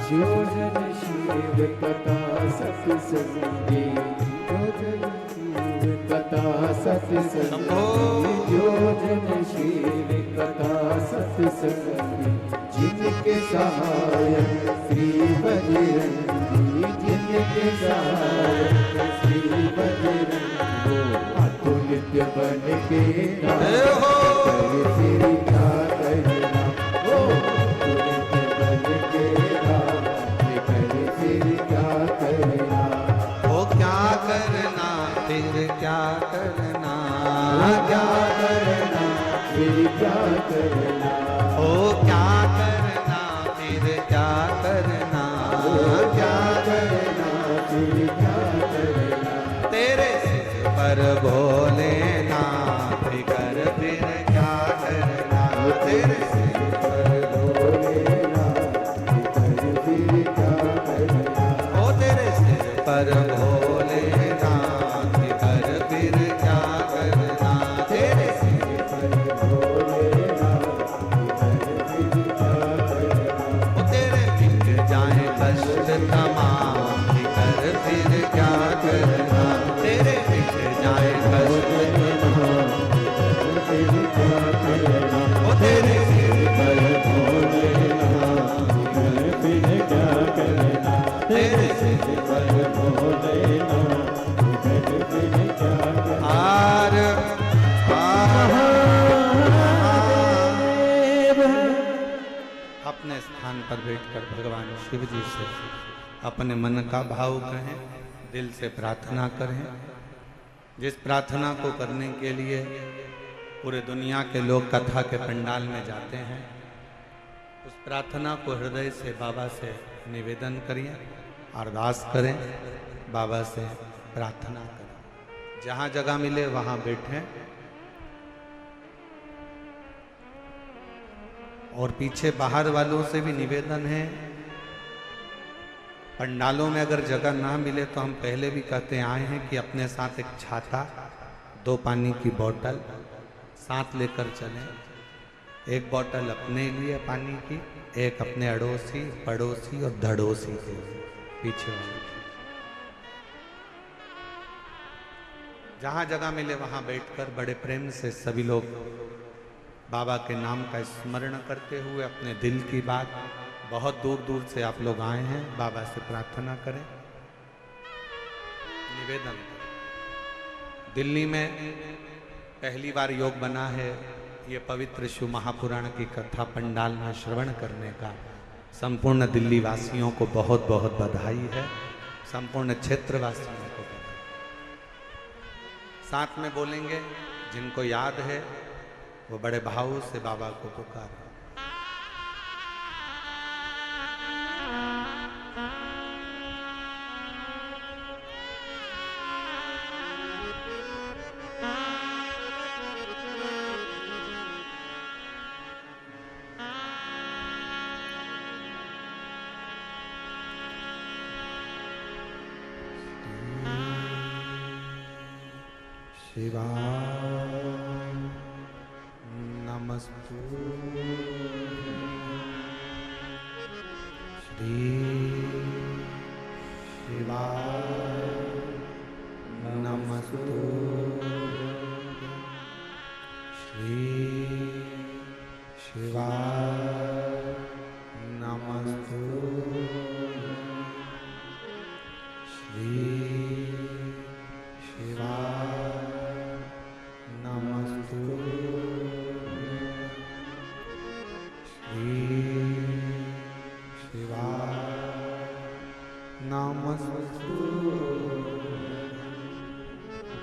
जो जन शिव कथा सत्संगी, जो जन शिव कथा सत्संगी, जो जन शिव कथा सत्संगी, जिनके सहायक श्री बजरंगी, जिनके सहायक श्री बजरंगी, वो अतुलित बन के नाम कर फिर क्या करना। ओ अतुलित बन के नाम कर फिर क्या करना। ओ क्या करना फिर क्या करना, क्या करना फिर क्या करना। ओ क्या करना फिर क्या करना, क्या करना फिर क्या करना। तेरे सिर पर भोलेनाथ, फिकर फिर क्या करना। तेरे सिर पर भोलेनाथ, फिकर फिर क्या करना। ओ तेरे सिर पर भोलेनाथ, फिकर फिर क्या करना। तेरे सिर पर भोलेनाथ, फिकर फिर क्या करना। ओ तेरे मिट जाए कष्ट तमाम, फिकर फिर क्या करना। तेरे मिट जाए कष्ट फिर क्या करना। ओ तेरे सिर पर भोलेनाथ, फिकर फिर क्या करना। तेरे सिर पर भोलेनाथ, फिकर फिर क्या करना। आर अपने स्थान पर बैठकर भगवान शिव जी से अपने मन का भाव कहें, दिल से प्रार्थना करें। जिस प्रार्थना को करने के लिए पूरे दुनिया के लोग कथा के पंडाल में जाते हैं, उस प्रार्थना को हृदय से बाबा से निवेदन करिए, अरदास करें, बाबा से प्रार्थना करें। जहाँ जगह मिले वहाँ बैठें और पीछे बाहर वालों से भी निवेदन है, पंडालों में अगर जगह ना मिले तो हम पहले भी कहते आए हैं कि अपने साथ एक छाता, 2 पानी की बोतल साथ लेकर चलें। एक बोतल अपने लिए पानी की, एक अपने अड़ोसी, पड़ोसी और धड़ोसी के पीछे वाले। जहाँ जगह मिले वहाँ बैठकर बड़े प्रेम से सभी लोग बाबा के नाम का स्मरण करते हुए अपने दिल की बात, बहुत दूर दूर से आप लोग आए हैं, बाबा से प्रार्थना करें, निवेदन करें। दिल्ली में पहली बार योग बना है, ये पवित्र शिव महापुराण की कथा पंडाल में श्रवण करने का संपूर्ण दिल्ली वासियों को बहुत बहुत बधाई है, संपूर्ण क्षेत्रवासियों को बधाई। साथ में बोलेंगे, जिनको याद है वो बड़े भाव से बाबा को पुकारें। शिवाय नमस्तुभ्यं। श्री शिवाय नमस्तुभ्यं। श्री शिवाय नमस्तुभ्यं। श्री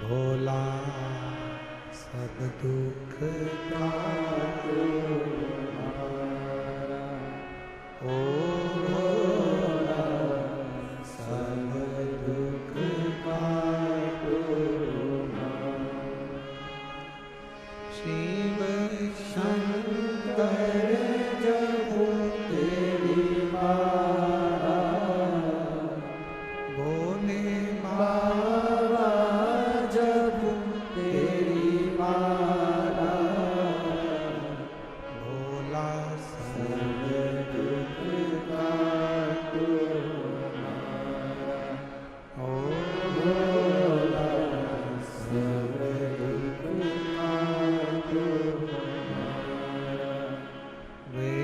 भोला सब दुख काटो हमारा, ओ भोला सब दुख काटो हमारा। शिव शंकर जब तेरी मारा, भोले बाबा जब तेरी मारा, भोला सब दुख काटो हमारा, ओ भोला सब दुख काटो हमारा। वे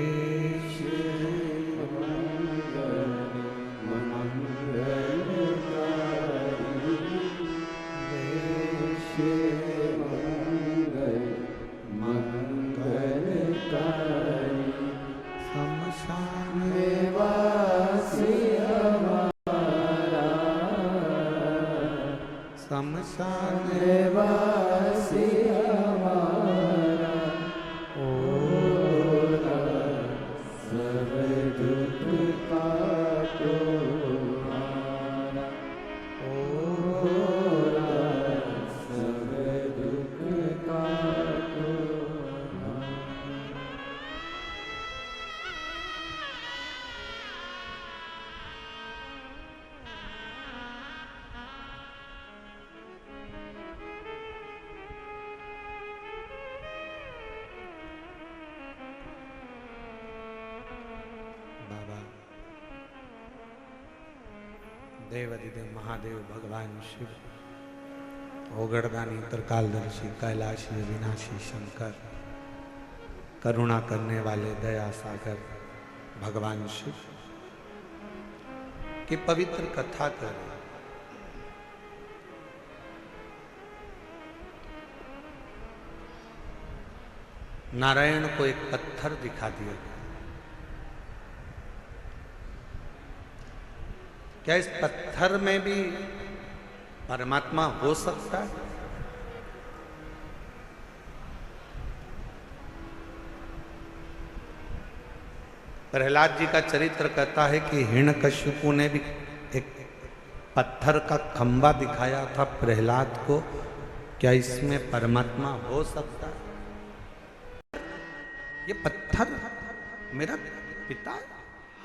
शमशान वासी हमारा, ओ सब दुख काटो हमारा, ओ सब दुख काटो हमारा। बाबा देवाधिदेव महादेव भगवान शिव, ओगड़दानी त्रिकालदर्शी कैलाशी विनाशी शंकर, करुणा करने वाले दया सागर भगवान शिव की पवित्र कथा करें। नारायण को एक पत्थर दिखा दिया गया। क्या इस पत्थर में भी परमात्मा हो सकता है? प्रहलाद जी का चरित्र कहता है कि हिरण्यकश्यपु ने भी एक पत्थर का खंबा दिखाया था प्रहलाद को। क्या इसमें परमात्मा हो सकता है? ये पत्थर मेरा पिता है?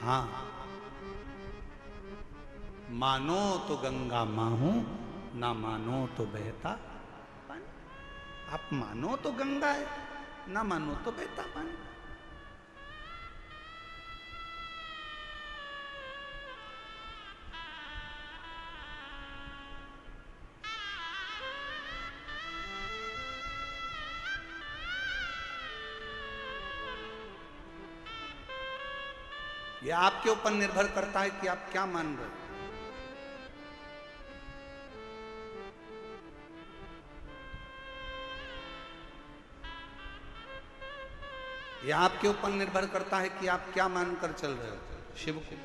हाँ, मानो तो गंगा मां हूं, ना मानो तो बहता पानी। आप मानो तो गंगा है, ना मानो तो बहता पानी। ये आपके ऊपर निर्भर करता है कि आप क्या मान रहे हो। यह आपके ऊपर निर्भर करता है कि आप क्या मानकर चल रहे हो शिव को।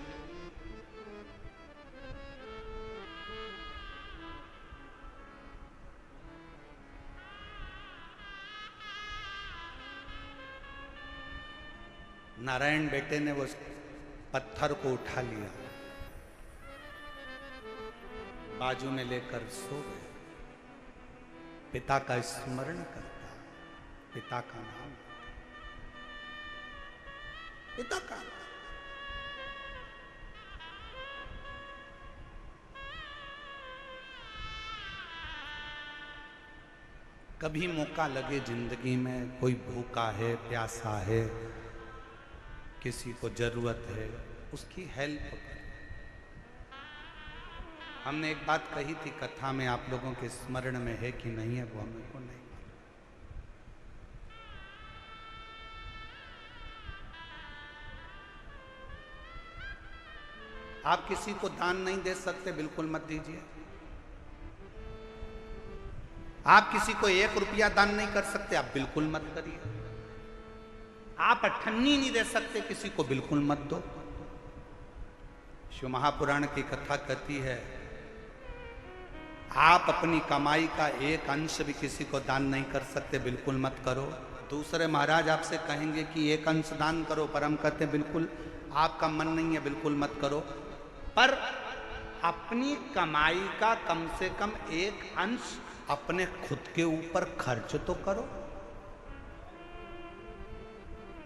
नारायण बेटे ने वो पत्थर को उठा लिया, बाजू में लेकर सो गए। पिता का स्मरण करता, पिता का नाम, पिता का। कभी मौका लगे जिंदगी में, कोई भूखा है, प्यासा है, किसी को जरूरत है, उसकी हेल्प करें। हमने एक बात कही थी कथा में, आप लोगों के स्मरण में है कि नहीं है वो हमें को नहीं। आप किसी को दान नहीं दे सकते, बिल्कुल मत दीजिए। आप किसी को 1 रुपया दान नहीं कर सकते, आप बिल्कुल मत करिए। आप अठन्नी नहीं दे सकते किसी को, बिल्कुल मत दो। शिव महापुराण की कथा कहती है, आप अपनी कमाई का 1 अंश भी किसी को दान नहीं कर सकते, बिल्कुल मत करो। दूसरे महाराज आपसे कहेंगे कि 1 अंश दान करो, पर हम कहते हैं बिल्कुल आपका मन नहीं है, बिल्कुल मत करो। पर अपनी कमाई का कम से कम 1 अंश अपने खुद के ऊपर खर्च तो करो।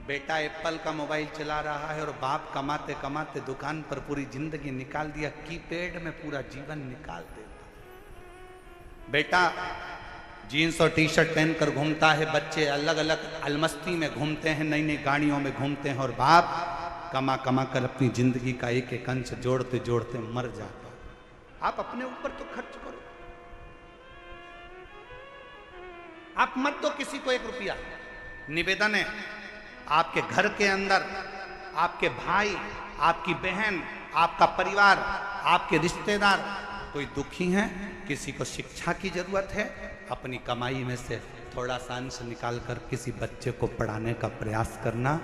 बेटा एप्पल का मोबाइल चला रहा है और बाप कमाते कमाते दुकान पर पूरी जिंदगी निकाल दिया, कीपैड में पूरा जीवन निकाल देता। बेटा जीन्स और टी शर्ट पहनकर घूमता है, बच्चे अलग अलग अलमस्ती में घूमते हैं, नई नई गाड़ियों में घूमते हैं, और बाप कमा कमा कर अपनी जिंदगी का 1 अंश जोड़ते जोड़ते मर जाता। आप अपने ऊपर तो खर्च करो। आप मत दो किसी को 1 रुपया। निवेदन है, आपके घर के अंदर आपके भाई, आपकी बहन, आपका परिवार, आपके रिश्तेदार कोई दुखी हैं, किसी को शिक्षा की जरूरत है, अपनी कमाई में से थोड़ा सा अंश निकाल कर किसी बच्चे को पढ़ाने का प्रयास करना।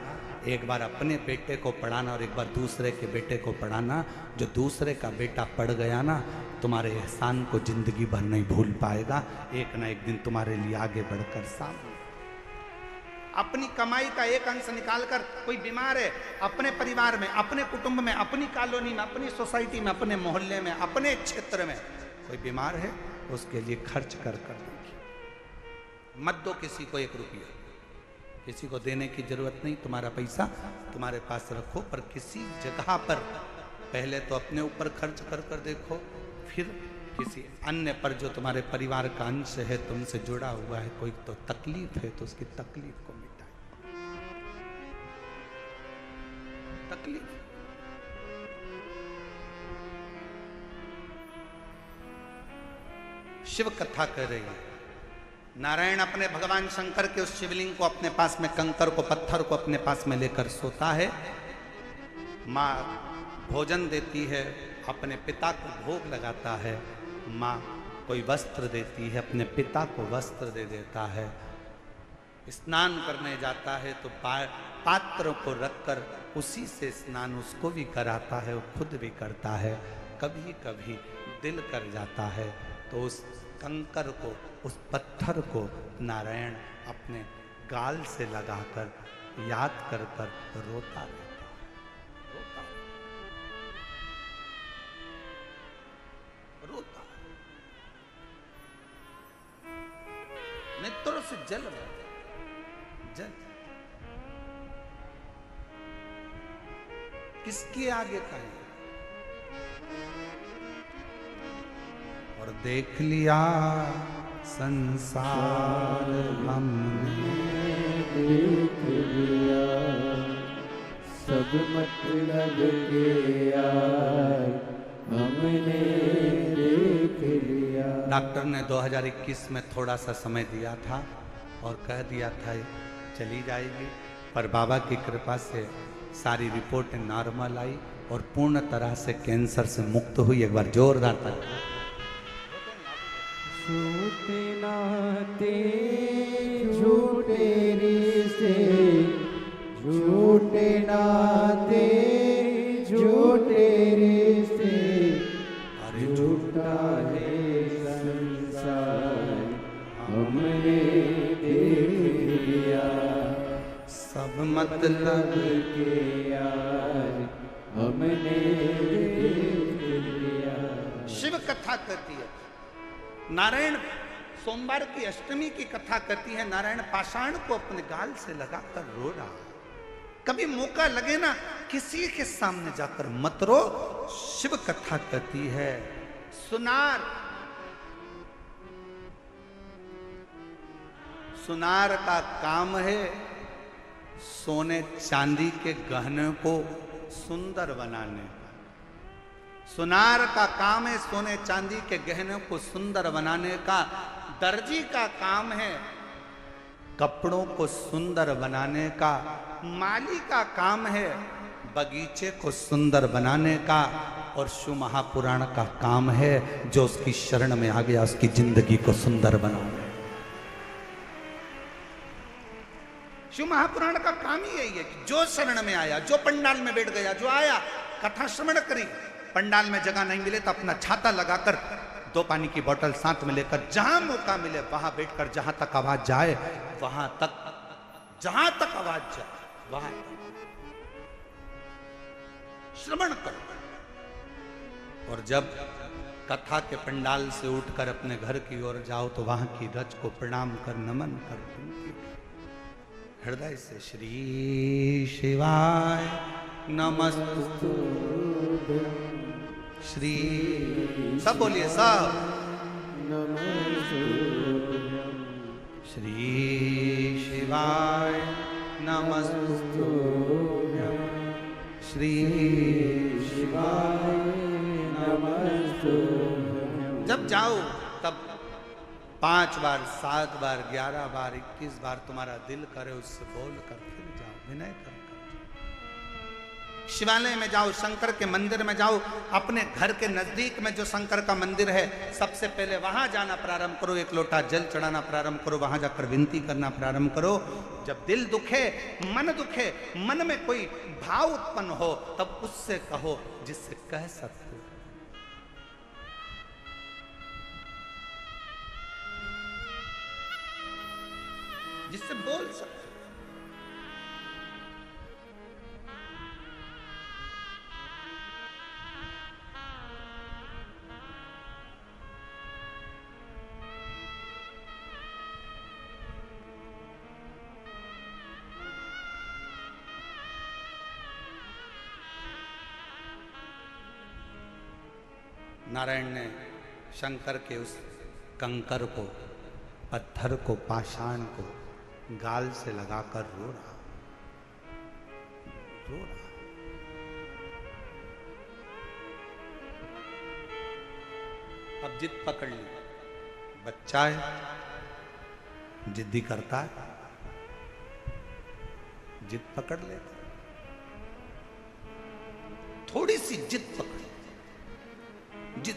एक बार अपने बेटे को पढ़ाना और एक बार दूसरे के बेटे को पढ़ाना। जो दूसरे का बेटा पढ़ गया ना, तुम्हारे एहसान को जिंदगी भर नहीं भूल पाएगा। एक ना एक दिन तुम्हारे लिए आगे बढ़कर सामने। अपनी कमाई का 1 अंश निकालकर, कोई बीमार है, अपने परिवार में, अपने कुटुंब में, अपनी कॉलोनी में, अपनी सोसाइटी में, अपने मोहल्ले में, अपने क्षेत्र में कोई बीमार है, उसके लिए खर्च कर देखिए। मत दो किसी को 1 रुपया। किसी को देने की जरूरत नहीं, तुम्हारा पैसा तुम्हारे पास रखो, पर किसी जगह पर पहले तो अपने ऊपर खर्च कर कर देखो, फिर किसी अन्य पर जो तुम्हारे परिवार का अंश है, तुमसे जुड़ा हुआ है, कोई तो तकलीफ है तो उसकी तकलीफ को मिटाए। तकलीफ शिव कथा कह रही है। नारायण अपने भगवान शंकर के उस शिवलिंग को अपने पास में, कंकर को, पत्थर को अपने पास में लेकर सोता है। माँ भोजन देती है, अपने पिता को भोग लगाता है। माँ कोई वस्त्र देती है, अपने पिता को वस्त्र दे देता है। स्नान करने जाता है तो पात्र को रखकर उसी से स्नान उसको भी कराता है, वो खुद भी करता है। कभी कभी दिल कर जाता है तो उस कंकर को, उस पत्थर को नारायण अपने गाल से लगाकर याद कर कर रोता रहता है। रोता नेत्रों से जल बहता, जल। किसके आगे कहें? और देख लिया संसार हमने, देख लिया सब मतलब के यार हमने देख लिया। डॉक्टर ने 2021 में थोड़ा सा समय दिया था और कह दिया था चली जाएगी, पर बाबा की कृपा से सारी रिपोर्टें नॉर्मल आई और पूर्ण तरह से कैंसर से मुक्त हुई। एक बार जोरदार ताली। झूठे नाते झूठे रिश्ते, झूठे नाते झूठे रिश्ते, अरे झूठा है संसार हमने देख लिया, सब मतलब के यार हमने देख लिया। शिव कथा कहती है, नारायण सोमवार की अष्टमी की कथा कहती है, नारायण पाषाण को अपने गाल से लगाकर रो रहा। कभी मौका लगे ना किसी के सामने जाकर मत रो। शिव कथा कहती है, सुनार सुनार का काम है सोने चांदी के गहने को सुंदर बनाने का। सुनार का काम है सोने चांदी के गहने को सुंदर बनाने का। दर्जी का काम है कपड़ों को सुंदर बनाने का। माली का काम है बगीचे को सुंदर बनाने का। और शिव महापुराण का काम है जो उसकी शरण में आ गया उसकी जिंदगी को सुंदर बनाना। शिव महापुराण का काम ही यही है कि जो शरण में आया, जो पंडाल में बैठ गया, जो आया, कथा श्रवण करी, पंडाल में जगह नहीं मिले तो अपना छाता लगाकर 2 पानी की बोतल साथ में लेकर जहां मौका मिले वहां बैठकर जहां तक आवाज जाए वहां तक, जहां तक आवाज जाए वहां श्रवण करो। और जब कथा के पंडाल से उठकर अपने घर की ओर जाओ तो वहां की रज को प्रणाम कर, नमन कर, हृदय से श्री शिवाय नमस्तु श्री, सब बोलिए सब, श्री शिवाय नमस्तु श्री शिवाय नमस्तु। जब जाओ तब 5 बार, 7 बार, 11 बार, 21 बार तुम्हारा दिल करे उससे बोल कर फिर जाओ, विनय कर। शिवालय में जाओ, शंकर के मंदिर में जाओ, अपने घर के नजदीक में जो शंकर का मंदिर है सबसे पहले वहां जाना प्रारंभ करो, 1 लोटा जल चढ़ाना प्रारंभ करो, वहां जाकर विनती करना प्रारंभ करो। जब दिल दुखे, मन दुखे, मन में कोई भाव उत्पन्न हो तब उससे कहो जिससे कह सकते हो। जिससे बोल सकते। नारायण ने शंकर के उस कंकर को, पत्थर को, पाषाण को गाल से लगाकर रो रहा। अब जिद पकड़ ली, बच्चा है, जिद्दी करता है, जिद पकड़ लेता, थोड़ी सी जिद पकड़, जिद।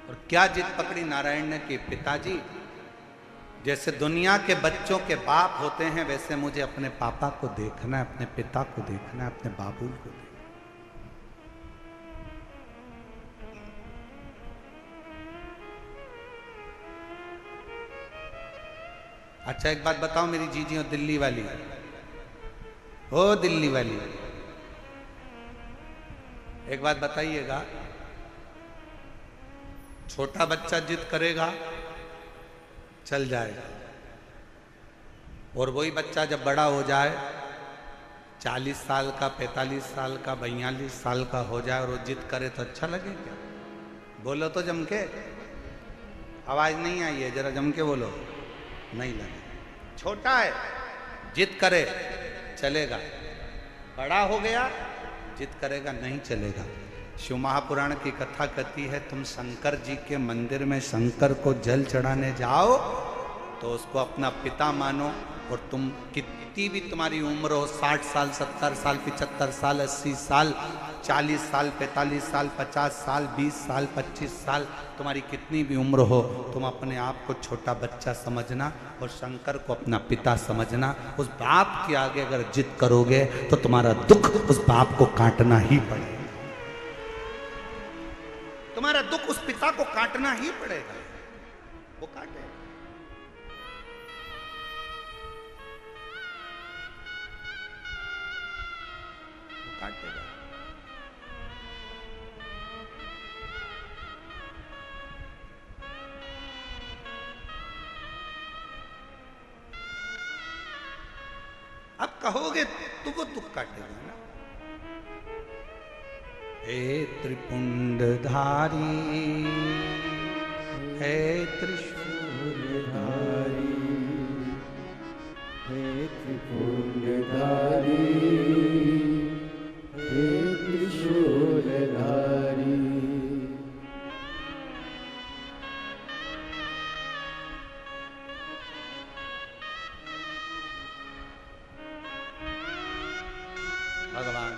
और क्या जिद पकड़ी नारायण ने कि पिताजी जैसे दुनिया के बच्चों के बाप होते हैं वैसे मुझे अपने पापा को देखना है, अपने पिता को देखना है, अपने बाबू को देखना। अच्छा एक बात बताओ मेरी जीजी हो दिल्ली वाली, हो दिल्ली वाली, एक बात बताइएगा, छोटा बच्चा जिद करेगा चल जाएगा, और वही बच्चा जब बड़ा हो जाए 40 साल का, 45 साल का, 42 साल का हो जाए और वो जिद करे तो अच्छा लगे क्या? बोलो तो जम के, आवाज नहीं आई है, जरा जम के बोलो, नहीं लगे। छोटा है जिद करे चलेगा, बड़ा हो गया जिद करेगा नहीं चलेगा। शिव महापुराण की कथा कहती है तुम शंकर जी के मंदिर में शंकर को जल चढ़ाने जाओ तो उसको अपना पिता मानो और तुम कितनी भी तुम्हारी उम्र हो, 60 साल, 70 साल, 75 साल, 80 साल, 40 साल, 45 साल, 50 साल, 20 साल, 25 साल, तुम्हारी कितनी भी उम्र हो, तुम अपने आप को छोटा बच्चा समझना और शंकर को अपना पिता समझना। उस बाप के आगे अगर जिद करोगे तो तुम्हारा दुख उस बाप को काटना ही पड़ेगा, तुम्हारा दुख उस पिता को काटना ही पड़ेगा, वो काटे। वो काटेगा। अब कहोगे तो वो दुख काटेगा ना। हे त्रिपुंडधारी, हे त्रिशूलधारी, हे त्रिपुंडधारी, हे त्रिशूलधारी। भगवान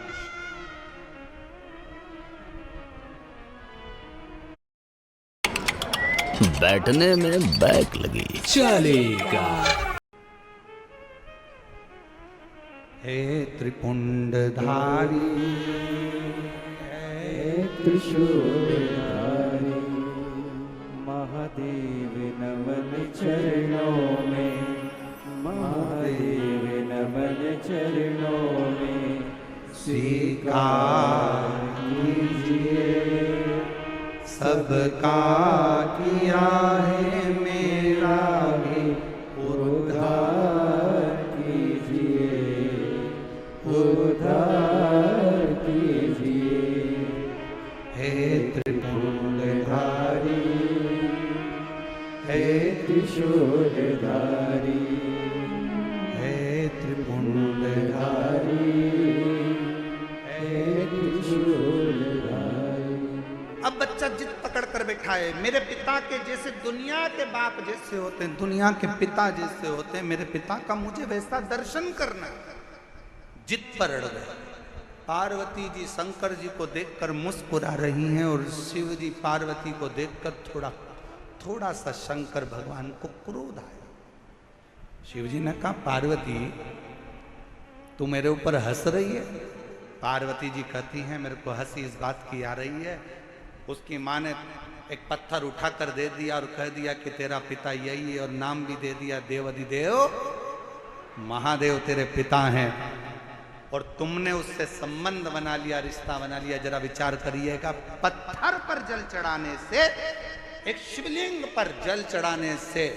बैठने में बैक लगी चलेगा। हे त्रिपुंडधारी, हे त्रिशूलधारी, महादेव नमन चरणों में, महादेव नमन चरणों में, स्वीकार कीजिए सबका किया है मेरा भी उद्धार कीजिए, उद्धार कीजिए। हे त्रिपुंडधारी, हे त्रिशूलधारी, हे त्रिपुंडधारी, हे त्रिशूलधारी। अब बच्चा जिद पकड़ कर बैठा है, मेरे पिता के जैसे दुनिया के बाप जैसे होते हैं, दुनिया के पिता जैसे होते हैं, मेरे पिता का मुझे वैसा दर्शन करना। जिद पर अड़ गए। पार्वती जी शंकर जी को देखकर मुस्कुरा रही हैं और शिव जी पार्वती को देखकर थोड़ा सा शंकर भगवान को क्रोध आया। शिव जी ने कहा, पार्वती तू मेरे ऊपर हंस रही है? पार्वती जी कहती हैं, मेरे को हंसी इस बात की आ रही है, उसकी माँ ने एक पत्थर उठा कर दे दिया और कह दिया कि तेरा पिता यही है, और नाम भी दे दिया देवाधिदेव महादेव तेरे पिता हैं, और तुमने उससे संबंध बना लिया, रिश्ता बना लिया। जरा विचार करिएगा, पत्थर पर जल चढ़ाने से, एक शिवलिंग पर जल चढ़ाने से,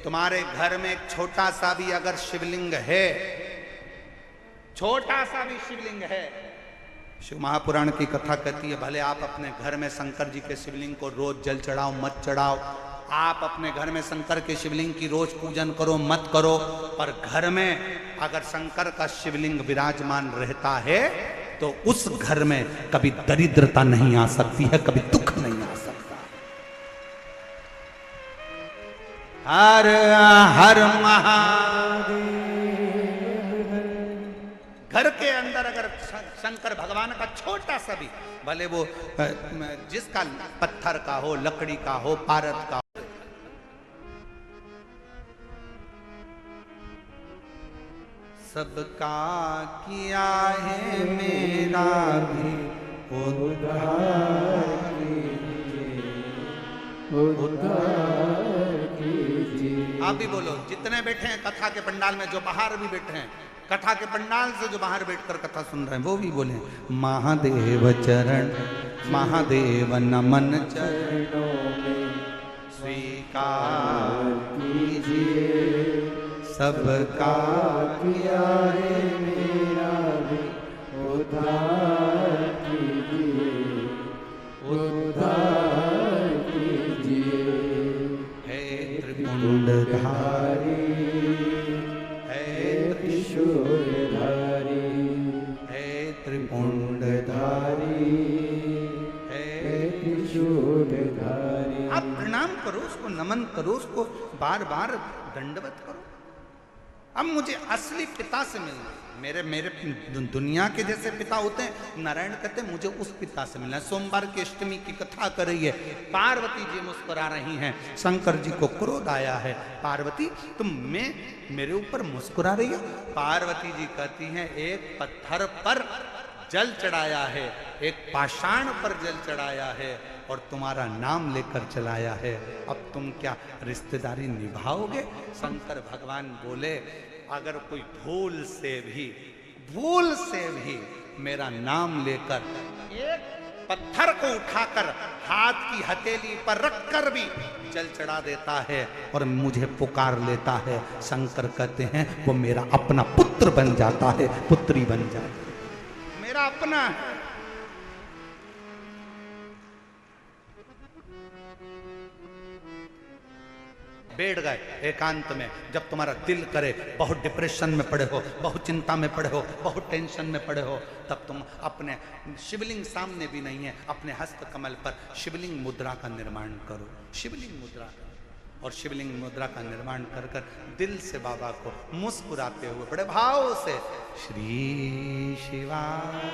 तुम्हारे घर में एक छोटा सा भी अगर शिवलिंग है, छोटा सा भी शिवलिंग है, शिव महापुराण की कथा कहती है, भले आप अपने घर में शंकर जी के शिवलिंग को रोज जल चढ़ाओ मत चढ़ाओ, आप अपने घर में शंकर के शिवलिंग की रोज पूजन करो मत करो, पर घर में अगर शंकर का शिवलिंग विराजमान रहता है तो उस घर में कभी दरिद्रता नहीं आ सकती है, कभी दुख नहीं आ सकता। हर हर महादेव। घर के अंदर अगर शंकर भगवान का छोटा सा भी, भले वो जिसका पत्थर का हो, लकड़ी का हो, पारद का हो, सबका किया है मेरा भी उद्धार कीजिए, उद्धार कीजिए। आप भी बोलो, जितने बैठे हैं कथा के पंडाल में, जो बाहर भी बैठे हैं कथा के पंडाल से, जो बाहर बैठकर कथा सुन रहे हैं, वो भी बोले, महादेव चरण, महादेव नमन चरणों में स्वीकार कीजिए सबका किया है मेरा भी उद्धार कीजिए, उद्धार कीजिए। हे त्रिपुंडधारी, हे त्रिशूलधारी, हे त्रिपुंडधारी, हे त्रिशूलधारी। आप प्रणाम करो उसको, नमन करो उसको, बार बार दंडवत करो। अब मुझे असली पिता से मिलना है। मेरे मेरे दुनिया के जैसे पिता होते हैं, नारायण कहते हैं मुझे उस पिता से मिलना है। सोमवार की अष्टमी की कथा कर रही है, पार्वती जी मुस्कुरा रही हैं, शंकर जी को क्रोध आया है। पार्वती तुम मेरे ऊपर मुस्कुरा रही हो? पार्वती जी कहती हैं एक पत्थर पर जल चढ़ाया है, एक पाषाण पर जल चढ़ाया है और तुम्हारा नाम लेकर चलाया है, अब तुम क्या रिश्तेदारी निभाओगे? शंकर भगवान बोले अगर कोई भूल से भी मेरा नाम लेकर एक पत्थर को उठाकर हाथ की हथेली पर रखकर भी जल चढ़ा देता है और मुझे पुकार लेता है, शंकर कहते हैं वो मेरा अपना पुत्र बन जाता है, पुत्री बन जाता है, मेरा अपना है। बैठ गए एकांत में, जब तुम्हारा दिल करे, बहुत डिप्रेशन में पड़े हो, बहुत चिंता में पड़े हो, बहुत टेंशन में पड़े हो, तब तुम अपने शिवलिंग सामने भी नहीं है, अपने हस्त कमल पर शिवलिंग मुद्रा का निर्माण करो, शिवलिंग मुद्रा का। और शिवलिंग मुद्रा का निर्माण कर कर दिल से बाबा को मुस्कुराते हुए बड़े भाव से श्री शिवाय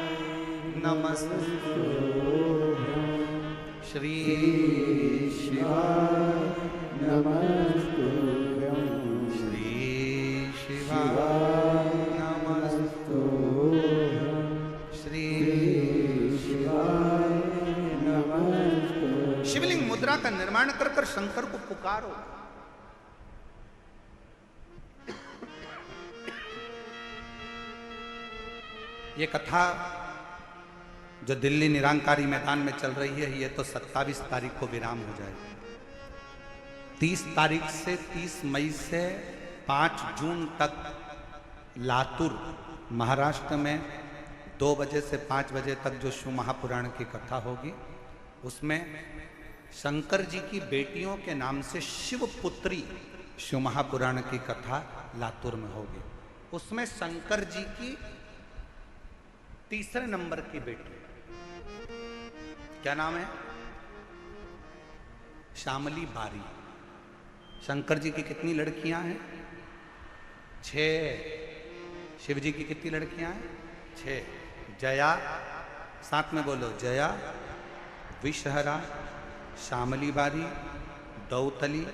नमस्तु, श्री शिवाय नमस्तुभ्यं, श्री शिवाय नमस्तुभ्यं, श्री शिवाय नमस्तुभ्यं। शिवलिंग मुद्रा का निर्माण कर कर शंकर को पुकारो। ये कथा जो दिल्ली निरंकारी मैदान में चल रही है, ये तो 27 तारीख को विराम हो जाएगी। 30 तारीख से 30 मई से 5 जून तक लातूर महाराष्ट्र में 2 बजे से 5 बजे तक जो शिव महापुराण की कथा होगी, उसमें शंकर जी की बेटियों के नाम से शिवपुत्री शिव महापुराण की कथा लातूर में होगी। उसमें शंकर जी की तीसरे नंबर की बेटी, क्या नाम है? श्यामली बारी। शंकर जी की कितनी लड़कियां हैं? 6। शिव जी की कितनी लड़कियां हैं? 6। जया, साथ में बोलो, जया, विषहरा, श्यामली बारी, दौतली,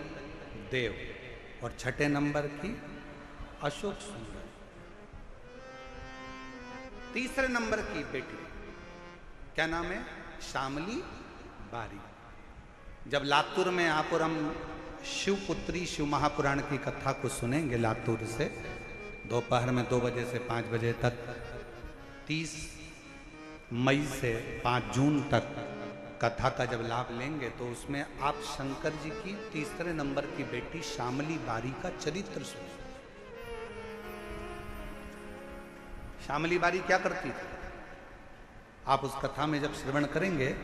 देव, और 6ठे नंबर की अशोक सुंदर। तीसरे नंबर की बेटी क्या नाम है? श्यामली बारी। जब लातूर में आप और हम शिवपुत्री शिव महापुराण की कथा को सुनेंगे लातूर से, दोपहर में 2 बजे से 5 बजे तक, 30 मई से 5 जून तक कथा का जब लाभ लेंगे, तो उसमें आप शंकर जी की तीसरे नंबर की बेटी श्यामली बारी का चरित्र सुनेंगे। श्यामली बारी क्या करती थी, आप उस कथा में जब श्रवण करेंगे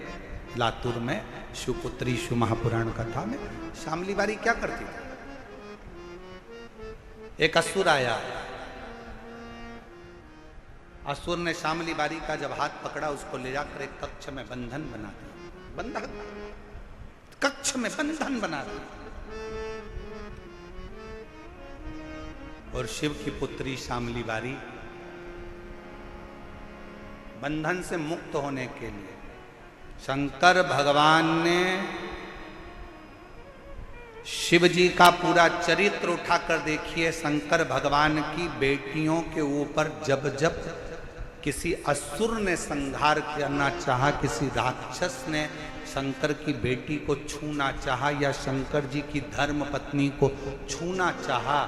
लातूर में शिवपुत्री शिव महापुराण कथा में, श्यामली बारी क्या करती थी? एक असुर आया, असुर ने श्यामली बारी का जब हाथ पकड़ा, उसको ले जाकर एक कक्ष में बंधन बना दिया। बंधन, कक्ष में बंधन बना दिया। और शिव की पुत्री श्यामली बारी बंधन से मुक्त होने के लिए शंकर भगवान ने शिव जी का पूरा चरित्र उठाकर देखिए। शंकर भगवान की बेटियों के ऊपर जब जब किसी असुर ने संहार करना चाहा, किसी राक्षस ने शंकर की बेटी को छूना चाहा या शंकर जी की धर्म पत्नी को छूना चाहा,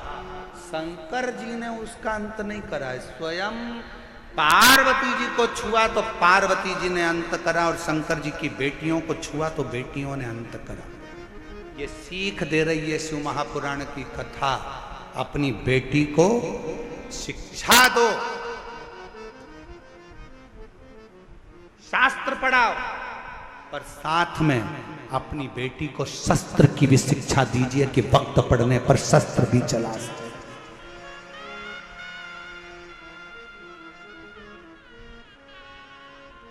शंकर जी ने उसका अंत नहीं करा। स्वयं पार्वती जी को छुआ तो पार्वती जी ने अंत करा, और शंकर जी की बेटियों को छुआ तो बेटियों ने अंत करा। ये सीख दे रही है शिव महापुराण की कथा। अपनी बेटी को शिक्षा दो, शास्त्र पढ़ाओ, पर साथ में अपनी बेटी को शस्त्र की भी शिक्षा दीजिए कि वक्त पड़ने पर शस्त्र भी चला सके।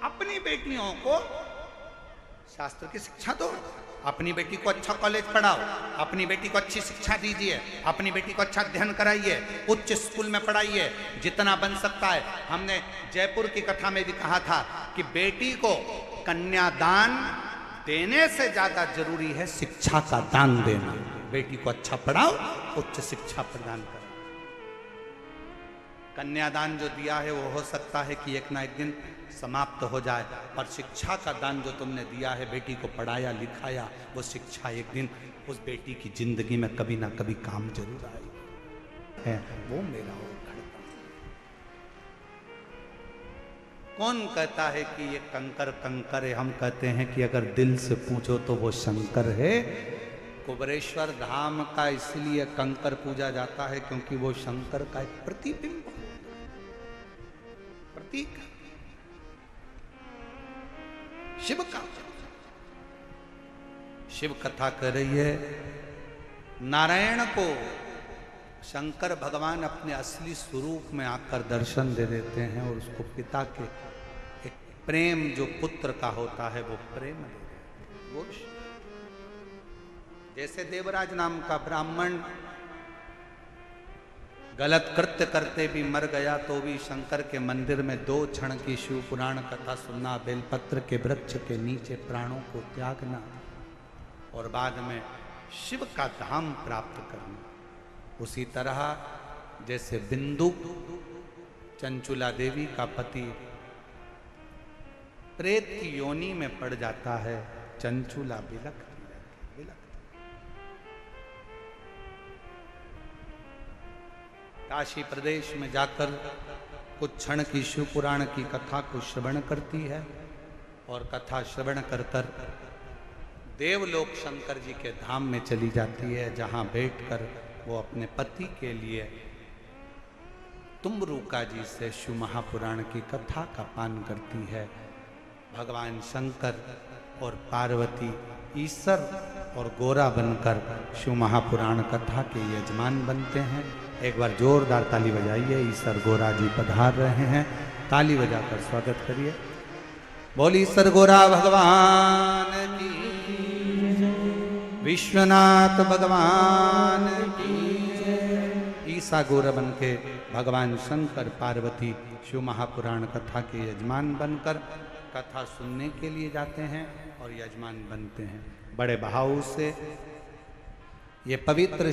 अपनी बेटियों को शास्त्र की शिक्षा दो। अपनी बेटी को अच्छा कॉलेज पढ़ाओ, अपनी बेटी को अच्छी शिक्षा दीजिए, अपनी बेटी को अच्छा अध्ययन कराइए, उच्च स्कूल में पढ़ाइए जितना बन सकता है। हमने जयपुर की कथा में भी कहा था कि बेटी को कन्यादान देने से ज्यादा जरूरी है शिक्षा का दान देना। बेटी को अच्छा पढ़ाओ, उच्च शिक्षा प्रदान करो। कन्यादान जो दिया है वो हो सकता है कि एक ना एक दिन समाप्त हो जाए, और शिक्षा का दान जो तुमने दिया है, बेटी को पढ़ाया लिखाया, वो शिक्षा एक दिन उस बेटी की जिंदगी में कभी ना कभी काम जरूर आएगी है। वो मेरा और खड़का। कौन कहता है कि ये कंकर कंकर है? हम कहते हैं कि अगर दिल से पूछो तो वो शंकर है। कुबरेश्वर धाम का इसलिए कंकर पूजा जाता है क्योंकि वो शंकर का एक प्रतिबिंब, प्रतीक शिव का। शिव कथा कर रही है, नारायण को शंकर भगवान अपने असली स्वरूप में आकर दर्शन दे देते हैं और उसको पिता के एक प्रेम जो पुत्र का होता है वो प्रेम दे देते हैं। वो जैसे देवराज नाम का ब्राह्मण गलत कृत्य करते भी मर गया तो भी शंकर के मंदिर में 2 क्षण की शिव पुराण कथा सुनना, बेलपत्र के वृक्ष के नीचे प्राणों को त्यागना और बाद में शिव का धाम प्राप्त करना। उसी तरह जैसे बिंदु चंचुला देवी का पति प्रेत की योनि में पड़ जाता है, चंचुला बिलखती काशी प्रदेश में जाकर कुछ क्षण की शिव पुराण की कथा को श्रवण करती है और कथा श्रवण कर कर देवलोक शंकर जी के धाम में चली जाती है, जहां बैठकर वो अपने पति के लिए तुम्बरुका जी से शिव महापुराण की कथा का पान करती है। भगवान शंकर और पार्वती ईश्वर और गोरा बनकर शिव महापुराण कथा के यजमान बनते हैं। एक बार जोरदार ताली बजाइए, ईश्वर गोरा जी पधार रहे हैं, ताली बजाकर स्वागत करिए। बोली ईश्वर गोरा भगवान की, विश्वनाथ भगवान की। ईसा गोरा बन के भगवान शंकर पार्वती शिव महापुराण कथा के यजमान बनकर कथा सुनने के लिए जाते हैं और यजमान बनते हैं। बड़े भाव से ये पवित्र